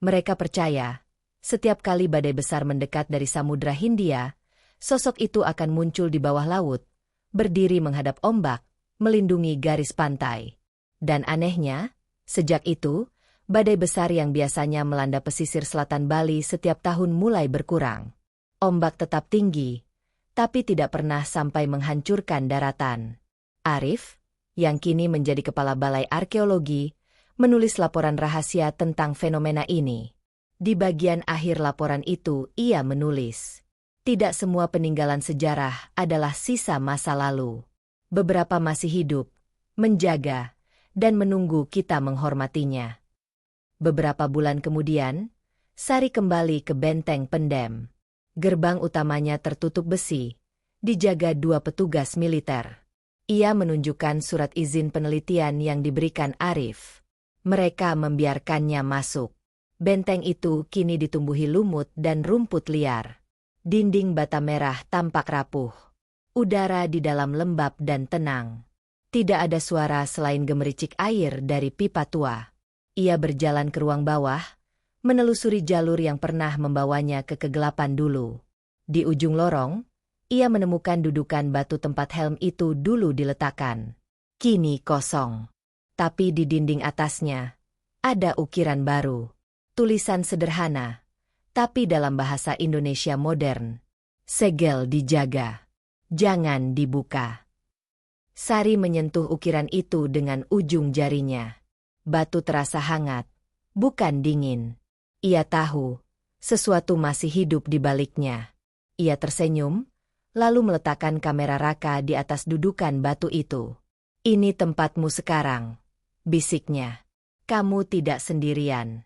Mereka percaya, setiap kali badai besar mendekat dari Samudra Hindia, sosok itu akan muncul di bawah laut, berdiri menghadap ombak, melindungi garis pantai. Dan anehnya, sejak itu, badai besar yang biasanya melanda pesisir selatan Bali setiap tahun mulai berkurang. Ombak tetap tinggi, tapi tidak pernah sampai menghancurkan daratan. Arif, yang kini menjadi kepala balai arkeologi, menulis laporan rahasia tentang fenomena ini. Di bagian akhir laporan itu, ia menulis, tidak semua peninggalan sejarah adalah sisa masa lalu. Beberapa masih hidup, menjaga, dan menunggu kita menghormatinya. Beberapa bulan kemudian, Sari kembali ke benteng pendem. Gerbang utamanya tertutup besi, dijaga 2 petugas militer. Ia menunjukkan surat izin penelitian yang diberikan Arif. Mereka membiarkannya masuk. Benteng itu kini ditumbuhi lumut dan rumput liar. Dinding bata merah tampak rapuh. Udara di dalam lembab dan tenang. Tidak ada suara selain gemericik air dari pipa tua. Ia berjalan ke ruang bawah, menelusuri jalur yang pernah membawanya ke kegelapan dulu. Di ujung lorong, ia menemukan dudukan batu tempat helm itu dulu diletakkan. Kini kosong. Tapi di dinding atasnya, ada ukiran baru. Tulisan sederhana, tapi dalam bahasa Indonesia modern. Segel dijaga. Jangan dibuka. Sari menyentuh ukiran itu dengan ujung jarinya. Batu terasa hangat, bukan dingin. Ia tahu, sesuatu masih hidup di baliknya. Ia tersenyum, lalu meletakkan kamera Raka di atas dudukan batu itu. Ini tempatmu sekarang, bisiknya. Kamu tidak sendirian.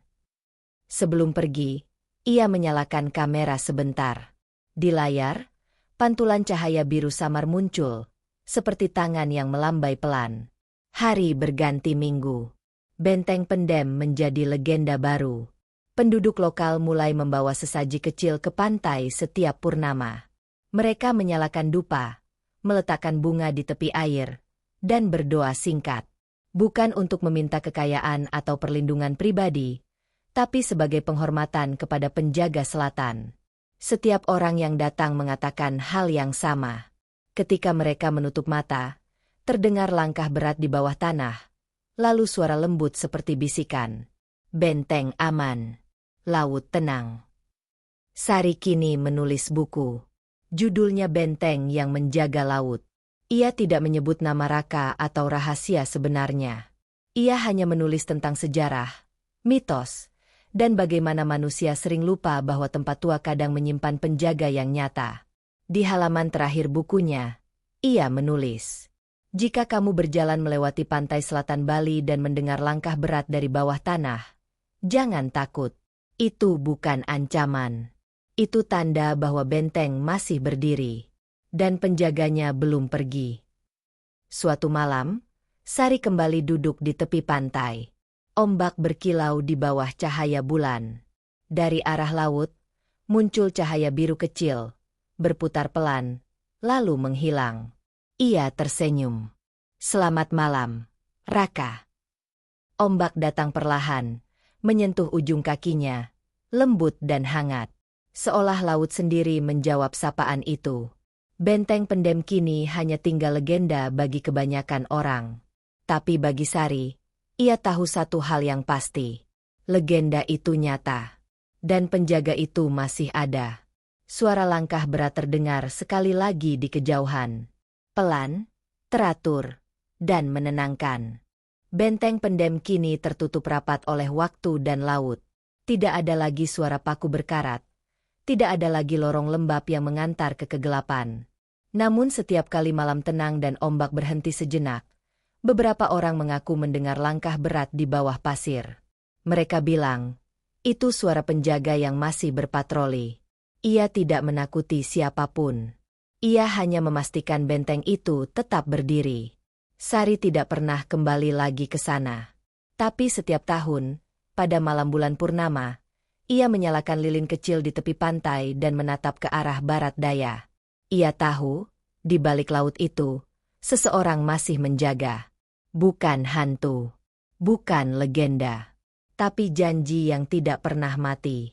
Sebelum pergi, ia menyalakan kamera sebentar. Di layar, pantulan cahaya biru samar muncul, seperti tangan yang melambai pelan. Hari berganti minggu. Benteng pendem menjadi legenda baru. Penduduk lokal mulai membawa sesaji kecil ke pantai setiap purnama. Mereka menyalakan dupa, meletakkan bunga di tepi air, dan berdoa singkat. Bukan untuk meminta kekayaan atau perlindungan pribadi, tapi sebagai penghormatan kepada penjaga selatan. Setiap orang yang datang mengatakan hal yang sama. Ketika mereka menutup mata, terdengar langkah berat di bawah tanah. Lalu suara lembut seperti bisikan. Benteng aman. Laut tenang. Sari kini menulis buku. Judulnya Benteng yang Menjaga Laut. Ia tidak menyebut nama Raka atau rahasia sebenarnya. Ia hanya menulis tentang sejarah, mitos, dan bagaimana manusia sering lupa bahwa tempat tua kadang menyimpan penjaga yang nyata. Di halaman terakhir bukunya, ia menulis, jika kamu berjalan melewati pantai selatan Bali dan mendengar langkah berat dari bawah tanah, jangan takut. Itu bukan ancaman. Itu tanda bahwa benteng masih berdiri, dan penjaganya belum pergi. Suatu malam, Sari kembali duduk di tepi pantai. Ombak berkilau di bawah cahaya bulan. Dari arah laut, muncul cahaya biru kecil, berputar pelan, lalu menghilang. Ia tersenyum. Selamat malam, Raka. Ombak datang perlahan, menyentuh ujung kakinya, lembut dan hangat. Seolah laut sendiri menjawab sapaan itu. Benteng Pendem kini hanya tinggal legenda bagi kebanyakan orang. Tapi bagi Sari, ia tahu satu hal yang pasti. Legenda itu nyata. Dan penjaga itu masih ada. Suara langkah berat terdengar sekali lagi di kejauhan. Pelan, teratur, dan menenangkan. Benteng Pendem kini tertutup rapat oleh waktu dan laut. Tidak ada lagi suara paku berkarat. Tidak ada lagi lorong lembab yang mengantar ke kegelapan. Namun setiap kali malam tenang dan ombak berhenti sejenak, beberapa orang mengaku mendengar langkah berat di bawah pasir. Mereka bilang, itu suara penjaga yang masih berpatroli. Ia tidak menakuti siapapun. Ia hanya memastikan benteng itu tetap berdiri. Sari tidak pernah kembali lagi ke sana. Tapi setiap tahun, pada malam bulan purnama, ia menyalakan lilin kecil di tepi pantai dan menatap ke arah barat daya. Ia tahu, di balik laut itu, seseorang masih menjaga. Bukan hantu, bukan legenda, tapi janji yang tidak pernah mati.